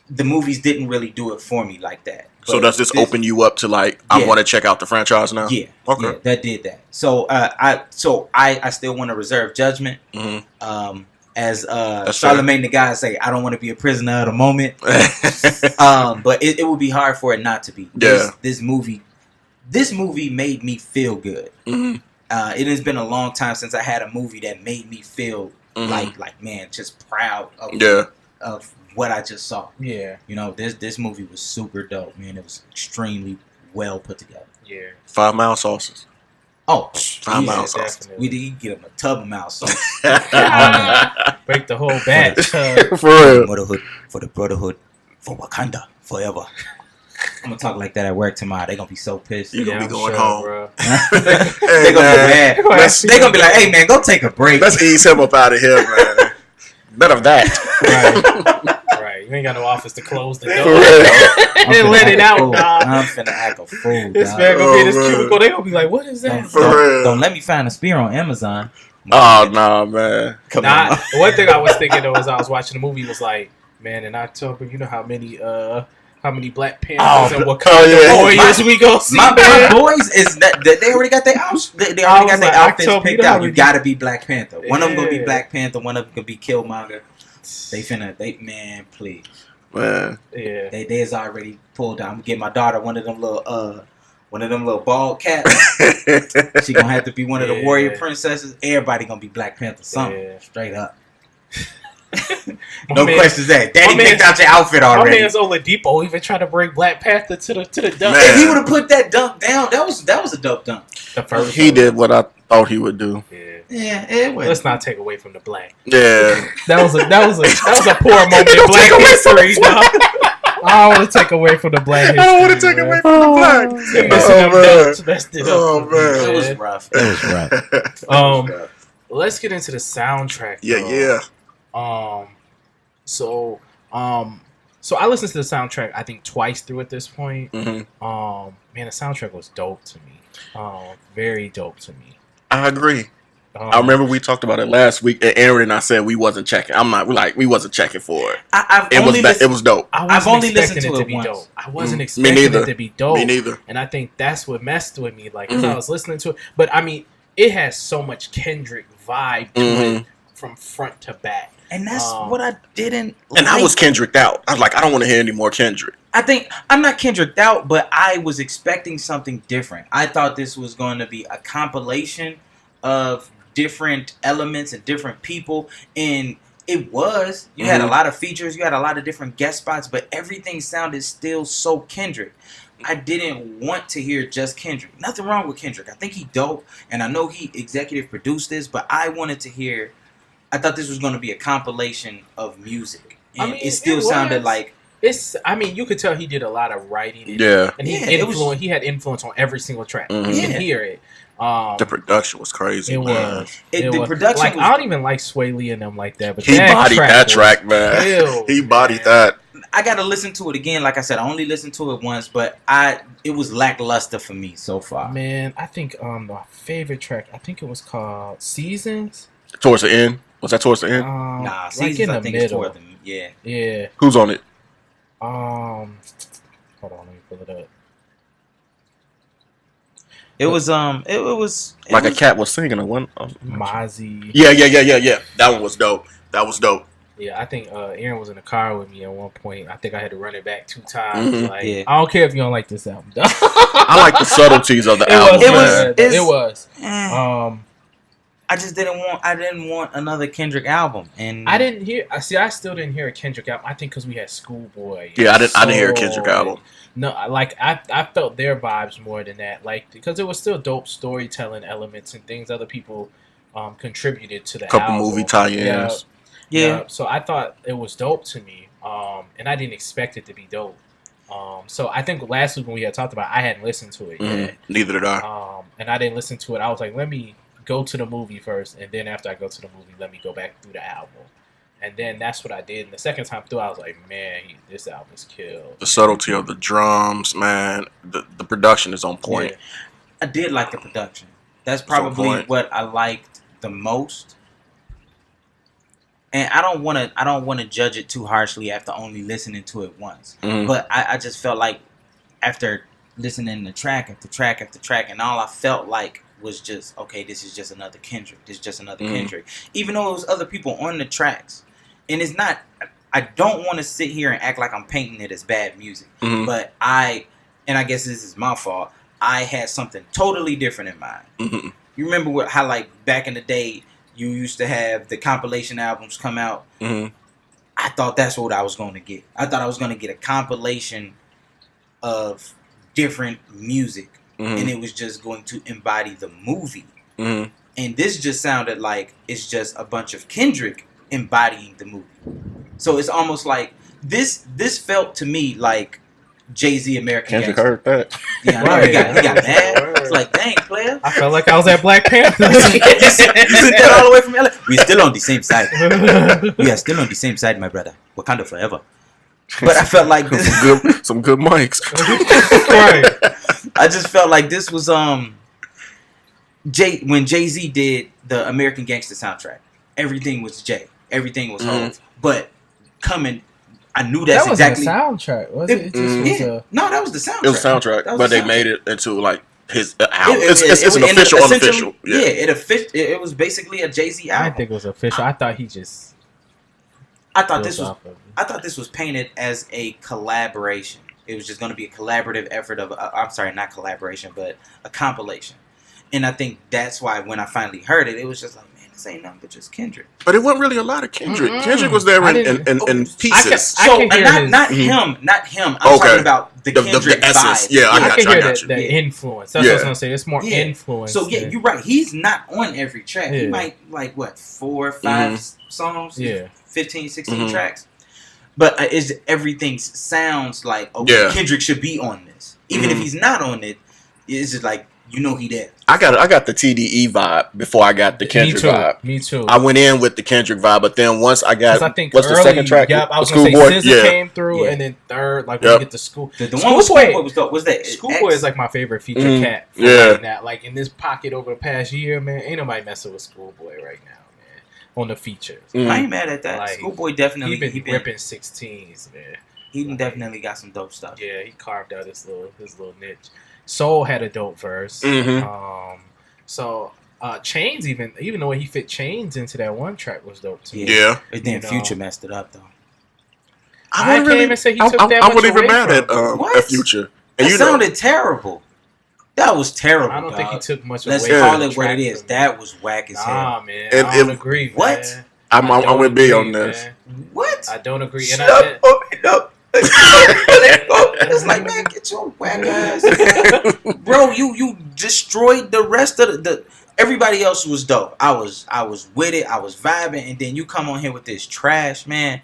The movies didn't really do it for me like that. So does this open you up to like I Yeah. want to check out the franchise now? Yeah, Okay. yeah, that did that. So I still want to reserve judgment. Mm-hmm. As That's Charlemagne the guy say, I don't want to be a prisoner of the moment. But it would be hard for it not to be. This movie made me feel good. Mm-hmm. It has been a long time since I had a movie that made me feel like man, just proud of what I just saw. Yeah. You know, this movie was super dope, man. It was extremely well put together. Yeah. 5 Mild Sauces. Oh, 5 Mild Sauces. we did get him a tub of mouth sauce. Break the whole batch. For real. For the brotherhood, for Wakanda, forever. I'm gonna talk like that at work tomorrow. They're gonna be so pissed. You gonna be I'm going sure, home. bro. They're gonna be mad. They're gonna be like, hey man, go take a break. Let's ease him up out of here, man. None of that. Right. You ain't got no office to close the door For real. and let it out, Fool. dog. I'm finna act a fool. This dog. man gonna be in this man. cubicle. They gonna be like, "What is that?" For real. Don't let me find a spear on Amazon. Oh nah, man. Come Nah, on. one thing I was thinking though as I was watching the movie was like, man, in October, you know how many Black Panthers and Wakanda warriors we gonna see? My man? boys is that they already got their outfits. They already got their outfits October, picked you know how out. we You do- gotta be Black Panther. One of them gonna be Yeah. Black Panther. One of them gonna be Killmonger. Man, please. Man. Yeah. They is already pulled down. I'm gonna get my daughter one of them little bald caps. She gonna have to be one of the Yeah. warrior princesses. Everybody gonna be Black Panther. Something Yeah. straight up. My No man- questions asked. Daddy my picked man's- out your outfit My already. man's Oladipo even tried to bring Black Panther to the dunk. Man. If he would have put that dunk down, that was a dope dunk. The first He one. did what I thought he would do. Yeah. Yeah, it was. Let's not take away from the black. Yeah. That was a poor moment in black take away from history, dog. I don't want to take away from the black history. I don't want to take man. away from the black. They're missing them dunks. Messed it up. Oh, man. It was rough. It was rough. Let's get into the soundtrack. Yeah. So I listened to the soundtrack I think twice through at this point. Mhm. Man, the soundtrack was dope to me. Very dope to me. I agree. I remember we talked about it last week, and Aaron and I said we wasn't checking. We wasn't checking for it. It was dope. I've only listened to it be once. dope. I wasn't Me expecting neither. it to be dope. Me neither. And I think that's what messed with me. Like as I was listening to it, but I mean, it has so much Kendrick vibe to it from front to back. And that's what I didn't. And I like. was Kendricked out. I was like, I don't want to hear any more Kendrick. I think I'm not Kendricked out, but I was expecting something different. I thought this was going to be a compilation of different elements and different people, and it was. You had a lot of features, you had a lot of different guest spots, but everything sounded still so Kendrick. I didn't want to hear just Kendrick. Nothing wrong with Kendrick. I think he dope, and I know he executive produced this, but I wanted to hear. I thought this was going to be a compilation of music, and I mean, it still it sounded was. like. I mean, you could tell he did a lot of writing. Yeah. And he had influence on every single track. Mhm. You can hear it. The production was crazy. It man. was. The production like was, I don't even like Sway Lee and them like that, but He bodied that was track, man. ill, He bodied man. that. I gotta listen to it again. Like I said, I only listened to it once, but it was lackluster for me so far. Man, I think my favorite track, I think it was called Seasons. Towards the end. Was that towards the end? Nah, like Seasons, in I the think it's middle. toward them. Yeah. Yeah. Who's on it? Hold on, let me pull it up. It was A cat was singing. One. Mozzie. Yeah. That one was dope. Yeah, I think Aaron was in the car with me at one point. I think I had to run it back 2 times. Mhm. Like, Yeah. I don't care if you don't like this album. I like the subtleties of the album. It was. I just didn't want another Kendrick album, and I didn't hear. I still didn't hear a Kendrick album. I think because we had Schoolboy. Yeah, I didn't hear a Kendrick album. No, I felt their vibes more than that. Like, because it was still dope storytelling elements and things other people contributed to the Couple album. movie tie-ins. Yeah. So I thought it was dope to me, and I didn't expect it to be dope. So I think last week when we had talked about it, I hadn't listened to it yet. Neither did I. And I didn't listen to it. I was like, let me go to the movie first, and then after I go to the movie, let me go back through the album. And then that's what I did. And the second time through, I was like, man, this album is killed. The subtlety of the drums, man. The production is on point. Yeah. I did like the production. That's probably what I liked the most. And I don't want to judge it too harshly after only listening to it once. But I just felt like after listening to track after track after track, and all I felt like was just, okay, this is just another Kendrick. This is just another Kendrick. Even though it was other people on the tracks. And it's not, I don't want to sit here and act like I'm painting it as bad music. But I guess this is my fault, I had something totally different in mind. You remember how, like, back in the day, you used to have the compilation albums come out? I thought that's what I was going to get. I thought I was going to get a compilation of different music. And it was just going to embody the movie. And this just sounded like it's just a bunch of Kendrick embodying the movie. So it's almost like this felt to me like Jay-Z American Kendrick Gangster. heard that. Yeah, I know, he got mad. It's like, dang, player. I felt like I was at Black Panther. You sent that all the way from LA. We're still on the same side. We are still on the same side, my brother. Wakanda forever. But I felt like this. some good mics. Right. I just felt like this was when Jay-Z did the American Gangster soundtrack. Everything was Jay. Everything was Hov. But I knew that's that exactly the soundtrack. Was it? It just was no, that was the soundtrack. It was soundtrack, That was but the they soundtrack. made it into like his album. It's an and official, essentially- unofficial. Yeah, it was basically a Jay-Z I album. didn't think it was official. I thought he just. I thought this was painted as a collaboration. It was just going to be a collaborative effort of I'm sorry, not collaboration, but a compilation. And I think that's why when I finally heard it, it was just like, man, this ain't nothing but just Kendrick. But it wasn't really a lot of Kendrick. Kendrick was there in pieces. Not him. I'm talking about the Kendrick essence. vibe. Yeah, I got you. The influence. That's what I was gonna say. It's more influence. So yeah, you're right. He's not on every track. He might like 4 or 5 songs. 15, 16 tracks. But everything sounds like Kendrick should be on this. Even if he's not on it, it's just like, you know, he there. I got the TDE vibe before I got the Kendrick vibe. Me too. I went in with the Kendrick vibe, but then once I got what's the second track? Yep, I was gonna say SZA came through, and then third, like when we get to school. The one with Schoolboy was dope. Was that Schoolboy is like my favorite feature cat. Right now, like in this pocket over the past year, man, ain't nobody messing with Schoolboy right now, man. On the features, I ain't mad at that. Like, Schoolboy definitely he been ripping 16s, man. He definitely got some dope stuff. Yeah, he carved out his little niche. Soul had a dope verse. Chains, even the way he fit Chains into that one track was dope too. Yeah. But then Future messed it up though. I can't even say he took that I much wasn't even away mad from at Future. And that sounded terrible. That was terrible. I don't think he took much Let's away. call it what it is. That was whack as hell. Nah, man. I don't agree. What? Man. I'm with B on this. Man. What? I don't agree. Shut up. It's like, man, get your whack ass, bro. You destroyed the rest of the. Everybody else was dope. I was with it. I was vibing, and then you come on here with this trash, man.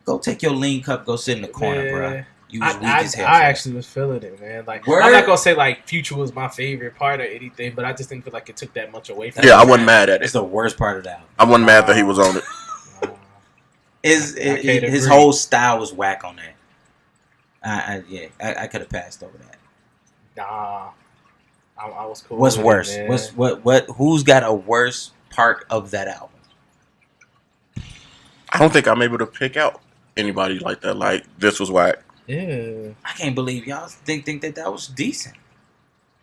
Go take your lean cup. Go sit in the corner, bro. You was weak as hell. I actually was feeling it, man. Like, I'm not gonna say like Future was my favorite part or anything, but I just didn't feel like it took that much away from. Yeah, I wasn't mad at it. It's the worst part of the album. I wasn't mad that he was on it. His whole style was whack on that. I could have passed over that. Nah, I was cool. What's worse? It, Who's got a worse part of that album? I don't think I'm able to pick out anybody like that. Like, this was whack. Yeah, I can't believe y'all think that was decent.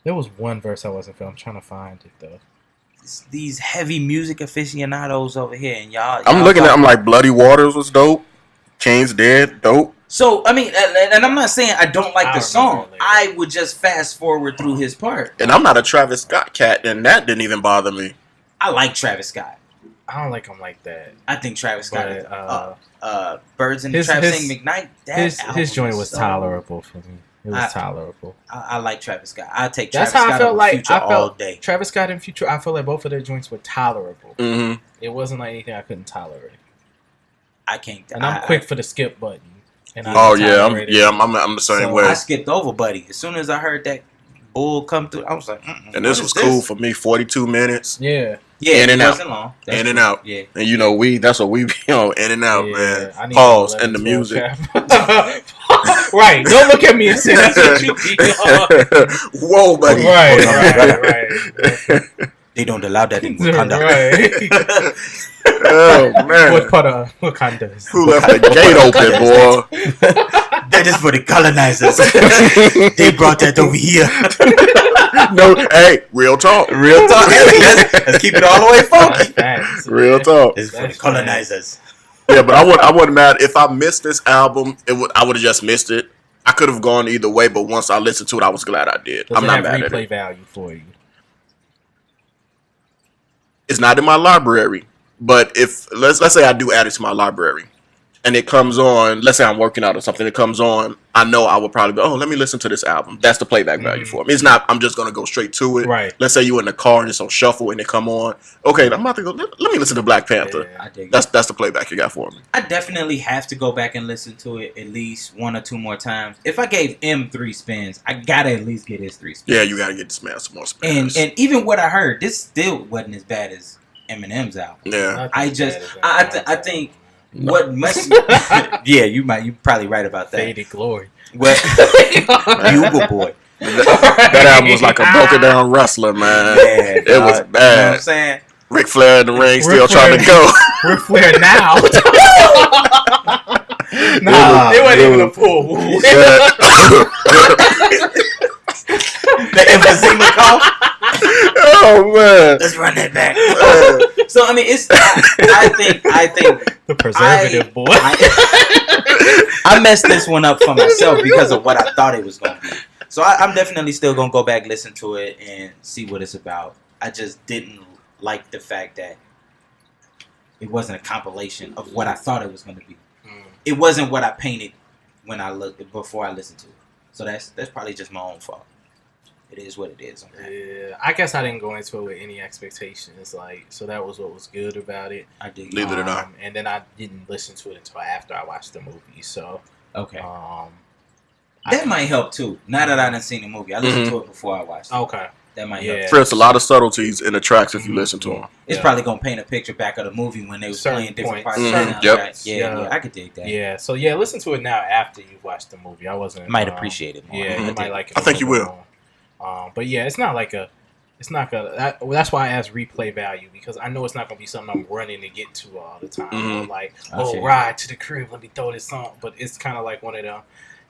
there was one verse I wasn't feeling. I'm trying to find it though. these heavy music aficionados over here, and y'all. I'm looking at. I'm like, Bloody Waters was dope. King's Dead, dope. So I mean, and I'm not saying I don't like I the song. remember that. I would just fast forward through his part. And I'm not a Travis Scott cat, and that didn't even bother me. I like Travis Scott. I don't like him like that. I think Travis Scott. But, Birds and his- Travis his- Sing McKnight. That his album joint is was so- tolerable for me. It was I- tolerable. I like Travis Scott. I take That's Travis how I Scott felt over like. Future I all felt day. Travis Scott and Future. I felt like both of their joints were tolerable. Mm-hmm. It wasn't like anything I couldn't tolerate. I can't. And I'm quick for the skip button. And I Oh can yeah, tolerate it. I'm the same So, way. I skipped over Buddy. As soon as I heard that bull come through, I was like, And this was cool for me. 42 minutes, Yeah. Yeah, In and it out. wasn't long. That's in and true. out. Yeah. And you know, that's what we be on, in and out, Yeah, man. I need Pause an and the 11, music. 12 Right. Don't look at me and say that's what you be on. Whoa, buddy. Right. They don't allow that in Wakanda. Right. Oh man. What part of Wakanda is Who left the gate open, boy? That is for the colonizers. They brought that over here. No, hey, real talk. Real talk. Let's keep it all the way funky. Facts. Real talk. This is for the That's colonizers. Yeah, but I wouldn't mad if I missed this album. I would have just missed it. I could have gone either way, but once I listened to it, I was glad I did. Does I'm it not have mad at replay it. value for you? It's not in my library, but if let's say I do add it to my library, and it comes on. Let's say I'm working out or something. It comes on. I know I would probably go. Oh, let me listen to this album. That's the playback value for me. It's not. I'm just gonna go straight to it. Right. Let's say you in the car and it's on shuffle and it come on. Okay, I'm about to go. Let me listen to Black Panther. Yeah. I dig it. That's the playback you got for me. I definitely have to go back and listen to it at least one or two more times. If I gave M 3 spins, I gotta at least get his 3 spins. Yeah, you gotta get this man some more spins. And even what I heard, this still wasn't as bad as Eminem's album. yeah. Not I as just- bad as I that. think what must yeah, you're probably right about that. Faded Glory. What Bugle Boy. That album was like a broken down wrestler, man. Yeah, It was dog. bad. You know what I'm saying? Ric Flair in the ring, still Ric trying to go. Ric Flair now. Nah, it wasn't even a dude. full move. The emphysema cough. Oh man. Let's run that back. So I mean, it's. I think The preservative boy. I messed this one up for myself because of what I thought it was gonna be. So I'm definitely still gonna go back, listen to it, and see what it's about. I just didn't like the fact that it wasn't a compilation of what I thought it was gonna be. It wasn't what I painted when I looked before I listened to it. So that's probably just my own fault. It is what it is. On that. Yeah, I guess I didn't go into it with any expectations. Like, so that was what was good about it. I did. Neither did I. And then I didn't listen to it until after I watched the movie. So, Okay. I- Might help too. Now that I done seen the movie, I listened to it before I watched it. okay. That might Yeah. help. There's a lot of subtleties in the tracks if you listen to them. It's Yeah. probably gonna paint a picture back of the movie when they was Certain playing different points. parts. Mhm. Of the Yep. soundtrack. Yeah, Yeah. yeah, I could dig that. Yeah. So yeah, listen to it now after you've watched the movie. I wasn't. Might appreciate it more. Yeah, I you dig might it. like it. I think you will. But yeah, it's not like a. It's not gonna. That's why I asked replay value, because I know it's not gonna be something I'm running to get to all the time. Mhm. Or like, I feel oh, you. ride to the crib, let me throw this on. But it's kind of like one of them.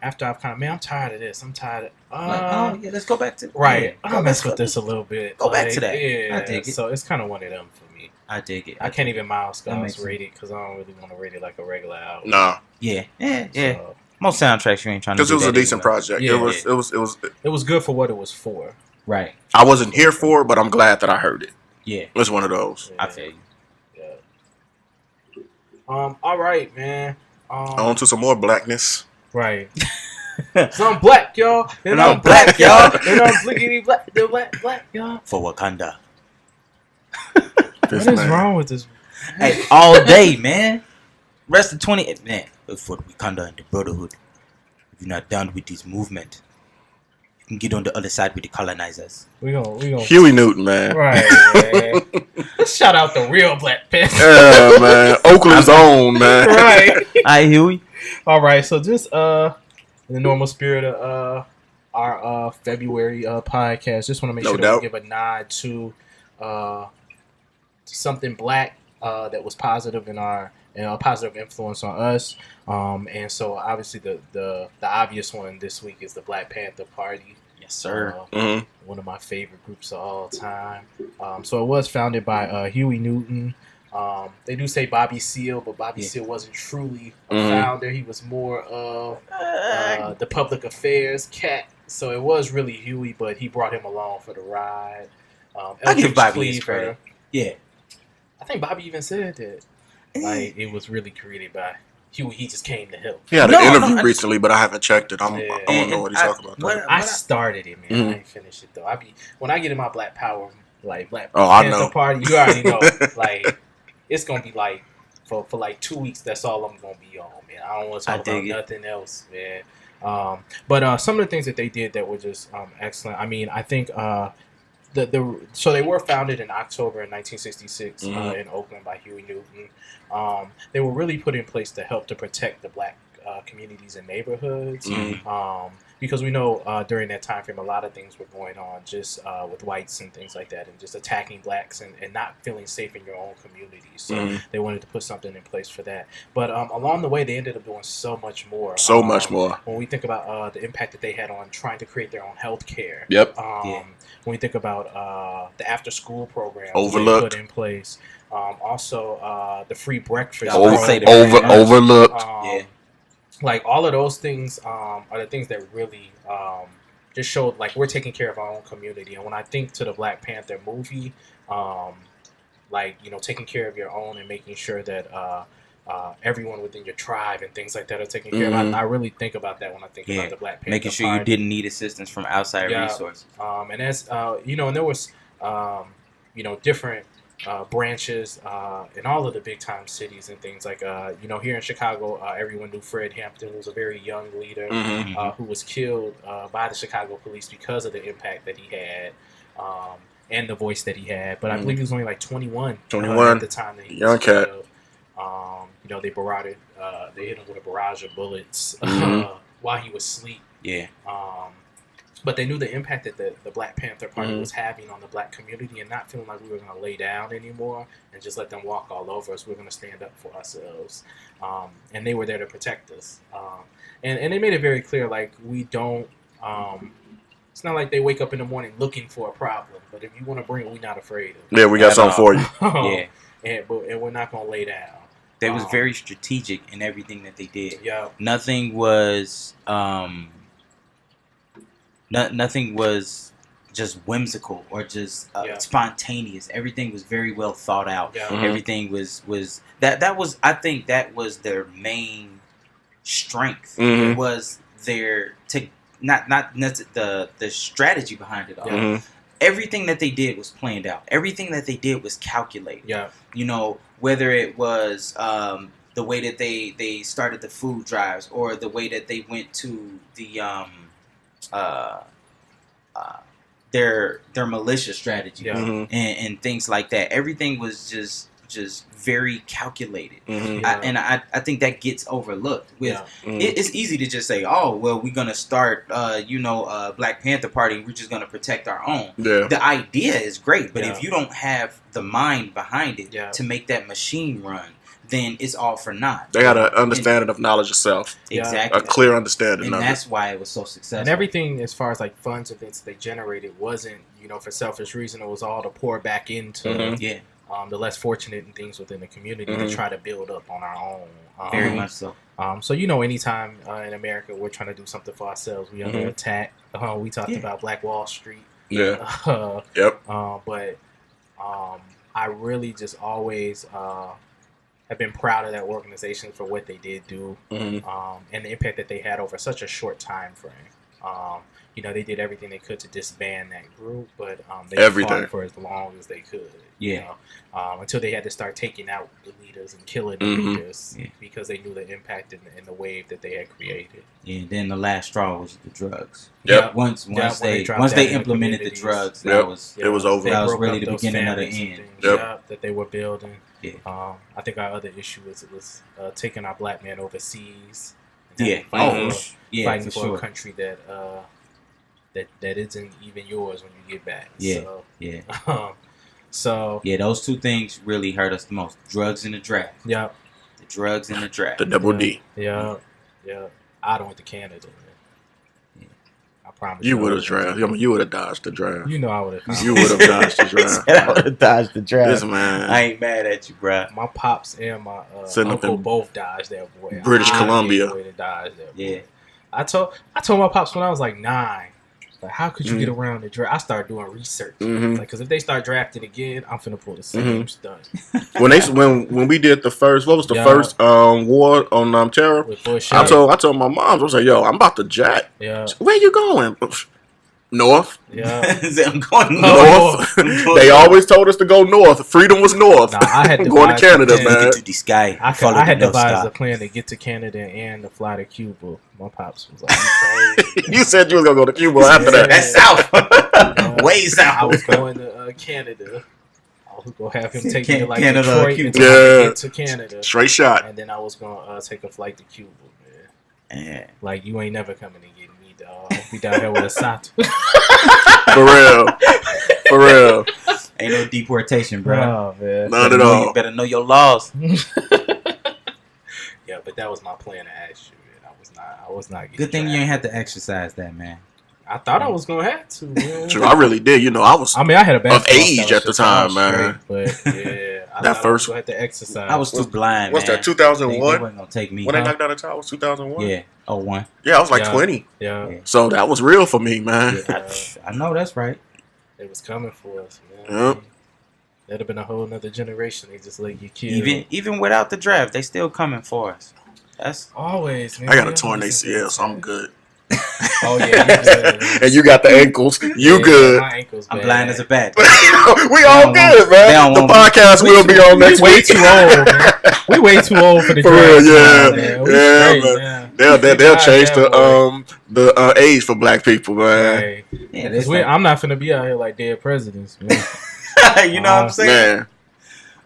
After I've kind of, man, I'm tired of this. I'm tired of. Like, oh yeah, let's go back to Right. Yeah, I'll mess with this a little bit. Go back to that. Yeah. I dig it. So it's kind of one of them for me. I dig it. I can't even milestone makes rate it because I don't really want to rate it like a regular album. Nah, Yeah. So, Most soundtracks you ain't trying to. because do it was a that decent anyway. project. Yeah. It was. it was good for what it was for. Right. I wasn't here for it, but I'm glad that I heard it. Yeah. It's one of those. I feel you. Yeah. All right, man. On to some more blackness. Right. So I'm black, y'all. And I'm black, y'all. And I'm blickety black, the black, y'all. For Wakanda. This What is man. wrong with this? Hey, all day, man. Rest of 20 man. For Wakanda and the Brotherhood. If you're not done with this movement, you can get on the other side with the colonizers. We gonna. Huey Newton, man. Right. Man. Let's shout out the real Black Panther. Yeah, man. Oakland's own, man. Right. Hi, Huey. All right. So just in the normal spirit of our February podcast, just want to make No sure that doubt. we give a nod to something black that was positive in our a positive influence on us. And so obviously the obvious one this week is the Black Panther Party. Yes, sir. One of my favorite groups of all time. So it was founded by Huey Newton. They do say Bobby Seale, but Bobby Seale wasn't truly a founder. He was more of the public affairs cat. So it was really Huey, but he brought him along for the ride. I give Bobby his credit. Yeah. I think Bobby even said that like it was really created by Huey. He just came to help. He had an interview recently, but I haven't checked it. I don't know what he's talking about. I started it, man. I ain't finished it though. When I get in my Black Power, like Black Panther Party, you already know, like it's gonna be like for like 2 weeks. That's all I'm gonna be on, man. I don't want to talk about nothing else, man. But some of the things that they did that were just excellent. I mean, I think so they were founded in October in 1966 in Oakland by Huey Newton. They were really put in place to help to protect the black communities and neighborhoods because we know during that time frame a lot of things were going on just with whites and things like that and just attacking blacks and not feeling safe in your own community. So they wanted to put something in place for that. But along the way they ended up doing so much more. Much more. When we think about the impact that they had on trying to create their own health care. Yep. When we think about the after school programs overlooked they put in place. Also the free breakfast. Overlooked. Like all of those things are the things that really just showed like we're taking care of our own community. And when I think to the Black Panther movie, like taking care of your own and making sure that everyone within your tribe and things like that are taken care of. I really think about that when I think about the Black Panther making sure Party. You didn't need assistance from outside resources. And as and there was different branches in all of the big time cities and things like here in Chicago everyone knew Fred Hampton, who was a very young leader who was killed by the Chicago police because of the impact that he had and the voice that he had, but I believe he was only like 21 at the time that he was killed. They hit him with a barrage of bullets while he was asleep. But they knew the impact that the Black Panther Party was having on the black community and not feeling like we were going to lay down anymore and just let them walk all over us. We're going to stand up for ourselves. And they were there to protect us. And they made it very clear, like, we don't... it's not like they wake up in the morning looking for a problem. But if you want to bring it, we're not afraid of it. Yeah, we got something for you. And we're not going to lay down. They was very strategic in everything that they did. Yeah. Nothing was... nothing was just whimsical or just spontaneous. Everything was very well thought out. Everything was that was I think that was their main strength. It was their not the strategy behind it all. Everything that they did was planned out. Everything that they did was calculated. Whether it was the way that they started the food drives or the way that they went to the their militia strategy and things like that. Everything was just very calculated. I think that gets overlooked. It's easy to just say, oh, well, we're going to start, Black Panther Party. We're just going to protect our own. The idea is great, but if you don't have the mind behind it to make that machine run, then it's all for naught. They got an understanding of knowledge of self. Exactly. A clear understanding and of that's it. why it was so successful. And everything as far as like funds and things they generated wasn't, for selfish reason. It was all to pour back into the less fortunate and things within the community to try to build up on our own. Very much so. So, anytime in America we're trying to do something for ourselves, we under attack. We talked about Black Wall Street. But I really just always... have been proud of that organization for what they did do and the impact that they had over such a short time frame. They did everything they could to disband that group, but they fought for as long as they could. Until they had to start taking out the leaders and killing the leaders because they knew the impact and the wave that they had created. And then the last straw was the drugs. Once they implemented the drugs, it was over. That was really the beginning of the end. That they were building. I think our other issue was taking our black men overseas. Fighting for a country that isn't even yours when you get back. So those two things really hurt us the most. Drugs and the draft. The drugs and the draft. The double D. I went to Canada. I promise You I would have would've drafted. I mean, you would have dodged the draft. You know I would have. You would have dodged the draft. I would have dodged the draft. This man. I ain't mad at you, bro. My pops and my Sitting up uncle in both dodged that boy. British I Columbia. didn't way to dodge that boy. Yeah. I told my pops when I was like 9. Like, how could you get around the draft? I started doing research. Mhm. Like, cause if they start drafting again, I'm finna pull the same stunt. When we did the first, what was the Yeah. first war on terror? With Bush. I told my mom, I was like, yo, I'm about to jack. Yeah. Where you going? North. Yeah. I'm going North. They always told us to go north. Freedom was north. Nah, I had I'm going to devised Canada, a plan. man. to the sky. I follow had the North devised Star. a plan to get to Canada and to fly to Cuba. My pops was like, "You crazy." You said you was gonna go to Cuba after that. That's south. Way south. I was going to Canada. I was gonna have him take me to like Canada, Detroit Cuba. until I get to Canada, Straight shot. and then I was gonna take a flight to Cuba. Man. Yeah. Like, you ain't never coming to get me, dog. Be down here with a sato. For real. For real. Ain't no deportation, bro. Oh man. None at all. You better know your laws. Yeah, but that was my plan to ask you, man. I was not getting Good thing you drafted. ain't had to exercise that, man. I thought I was gonna have to, man. True, I really did. You know, I was I mean, I had a basketball age at the scholarship, so I was time, man. straight, but yeah, I That thought first- I had to exercise. I was too blind, what's man. that, They 2001? wasn't gonna take me. When they Huh? knocked down the tower, 2001? Yeah. 01. Yeah, I was like Yeah. 20. Yeah, Yeah. So that was real for me, man. Yeah, I know that's right. it was coming for us, man. Yep. That'd have been a whole nother generation. They just let you kill. Even without the draft, they still coming for us. That's Always, man. I got a Yeah, torn listen, ACL, so I'm good. Oh yeah, you good, man. And you got the ankles. You Yeah, good. My ankles I'm bad. blind as a bat. We all don't good, want- they man. don't The want- podcast will be on next We way week. too old, man. We way too old for the For real, draft. yeah. now, man. We Yeah, straight, man. man. They'll God change damn, the age for black people, man. Right. Yeah, 'Cause I'm not finna be out here like dead presidents, man. you know what I'm saying? Man,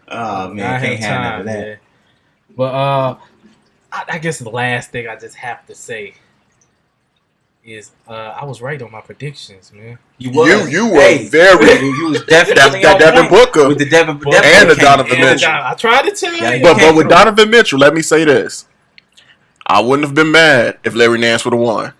Oh man, I can't have have none time, of that. man. But I guess the last thing I just have to say is I was right on my predictions, man. you were very You was definitely that on Devin point Booker with the Devin And Devin the came Donovan in. Mitchell. I tried to tell Yeah, you. But came with through. Donovan Mitchell, let me say this. I wouldn't have been mad if Larry Nance would have won.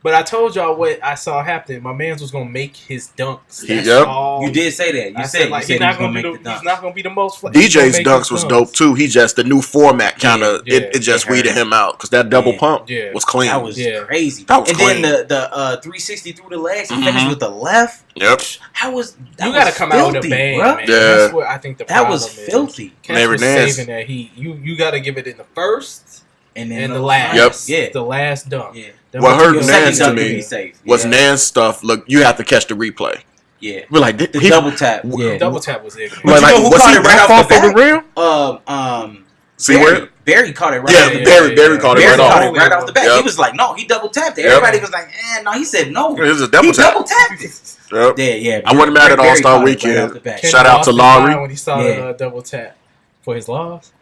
But I told y'all what I saw happen. My man's was gonna make his dunks. That's Yep. all. You did say that. You I said like, you said he's he was not gonna gonna be make the the, he's dunk. not gonna be the most. He's gonna DJ's make dunks his was dope too. He just the new format kind of Yeah, it just it weeded hurt. him out because that double Yeah. pump Yeah. was clean. That was Yeah. crazy. That was and clean. then the 360 through the legs. He finished Mhm. with the left. Yep. That was You gotta come out with a filthy, bang, bruh. man. Yeah. That's what I think the That problem was is. filthy. Catch Larry was Nance. saving that heat. You gotta give it in the first And and the the last. Yep. Yeah. The last dunk. Yeah. Then What once you hurt go Second Nance to dunk me could be safe. was yeah. Nance stuff. Look, you have to catch the replay. Yeah. We're like, The he, double tap. Yeah. double tap was ignorant. But you know who was caught he it right that off far the from the bat? rim? See where? Barry caught it right. Yeah, off the Barry bat. caught it Barry right caught off. it right off the bat. Yep. He was like, "No, he double tapped it." Yep. Everybody was like, "No." He said, "No." It was a double He tap. double tapped it. Yep. Yeah, yeah. I wasn't mad at Barry All-Star caught it Weekend. Right off the bat. Ken Shout out lost to his Lowry. mind when he saw Yeah. the double tap for his loss.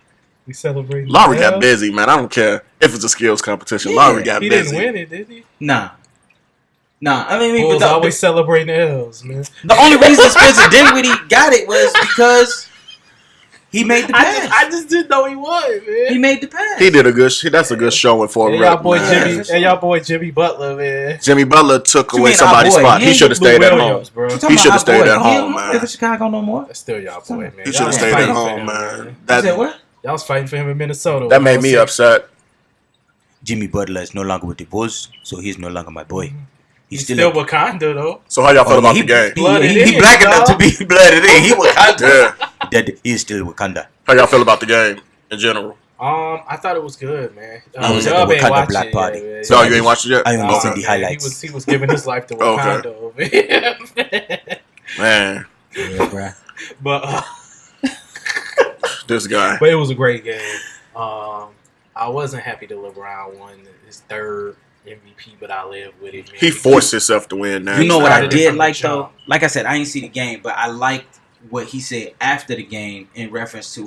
We celebrated. Lowry got busy, man. I don't care if it's a skills competition. Yeah. Lowry got He busy. didn't win it, did he? Nah. I mean, Bulls but always celebrating L's, man. the only reason Spencer Dinwiddie got it was because he made the pass. I just didn't know he was, man. He made the pass. He did a good. That's a good showing for a And y'all rep, boy man. Jimmy, and y'all boy Jimmy Butler, man. Jimmy Butler took You away mean somebody's our boy? spot. He He ain't should have Lou stayed at home. Williams, bro. You That's talking He about should have our stayed boy? at He home, don't man. live in Chicago no more. still y'all boy, man. He should Y'all have was stayed fighting at for home, him, man. You said That what? Y'all was fighting for him in Minnesota. that made me upset. Jimmy Butler is no longer with the Bulls, so he's no longer my boy. He's still Wakanda, though. So how y'all feel about he, the game? Blooded he in, black enough dog. to be blooded in. He Wakanda. Yeah. That he is still Wakanda. How y'all feel about the game in general? I thought it was good, man. I was at Dub the ain't Wakanda watch Black it Party. yet, man. So No, I you ain't just- watched it yet. I only seen the Man, highlights. He was giving his life to Wakanda over here. Man, Yeah, bruh. but this guy. it was a great game. I wasn't happy that LeBron won his third MVP, but I live with it, man. He forced himself to win now. You know what I started it did from like the though? jump. Like I said, I didn't see the game, but I liked what he said after the game in reference to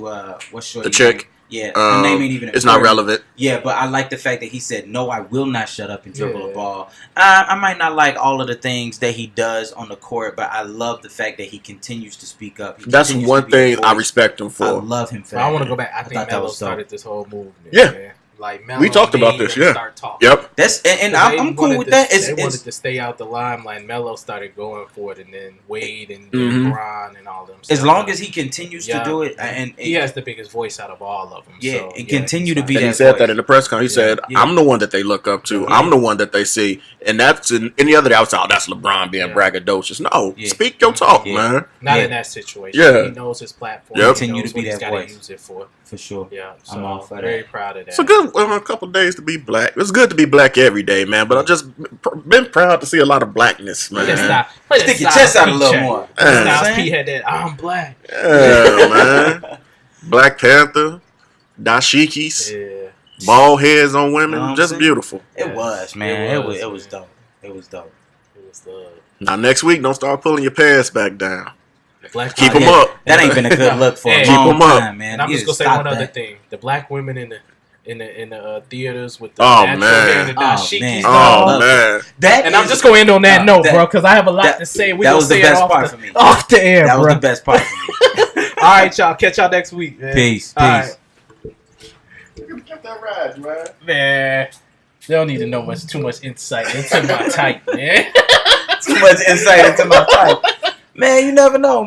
what's short The chick? Yeah, her name ain't even. It's not important. relevant. Yeah, but I like the fact that he said, "No, I will not shut up and dribble Yeah. the ball." I might not like all of the things that he does on the court, but I love the fact that he continues to speak up. He That's continues one to be a thing I voice. respect him I for. love him for I that. want to go back. I think thought that Melo was dope. started this whole movement. Yeah. Man. Like Mello We talked about made this, them yeah. Start talking. Yep. That's and I'm cool with that. They wanted to stay out the limelight. Mello started going for it, and then Wade and Bron and all them. As long as he continues to do it, and he has the biggest voice out of all of them. Yeah, so, and continue to be. And that he said voice. that in the press conference. He said, "I'm the one that they look up to. Yeah. I'm the one that they see." And that's in any other day. I was like, "Oh, that's LeBron being braggadocious." No, speak your talk, man. Not in that situation. Yeah. He knows his platform. Yep. He Continue knows to be what he's that gotta voice. use it for sure. Yeah, so I'm all for that. very proud of that. It's a good a couple of days to be black. It's good to be black every day, man. But I've just been proud to see a lot of blackness, man. Stick your chest out a little more. Styles P had that. I'm black. Yeah, man. Black Panther, dashikis, bald heads on women, You know just beautiful. It was, man. It was dope. It was dope. It was the Now next week, don't start pulling your pants back down. Keep them up. That ain't been a good look for a Keep long them up. time, man. And I'm just gonna say one other thing: the black women in the theaters with the natural hair and the dashikis. Oh man! And I'm just gonna end on that note, bro, because I have a lot to say. That was the best part for me. Off the air, that bro. was the best part for me. All right, y'all. Catch y'all next week, man. Peace. All right. Get that ride, man. Man, they don't need to know too much insight into my type, man. Too much insight into my type. Man, you never know.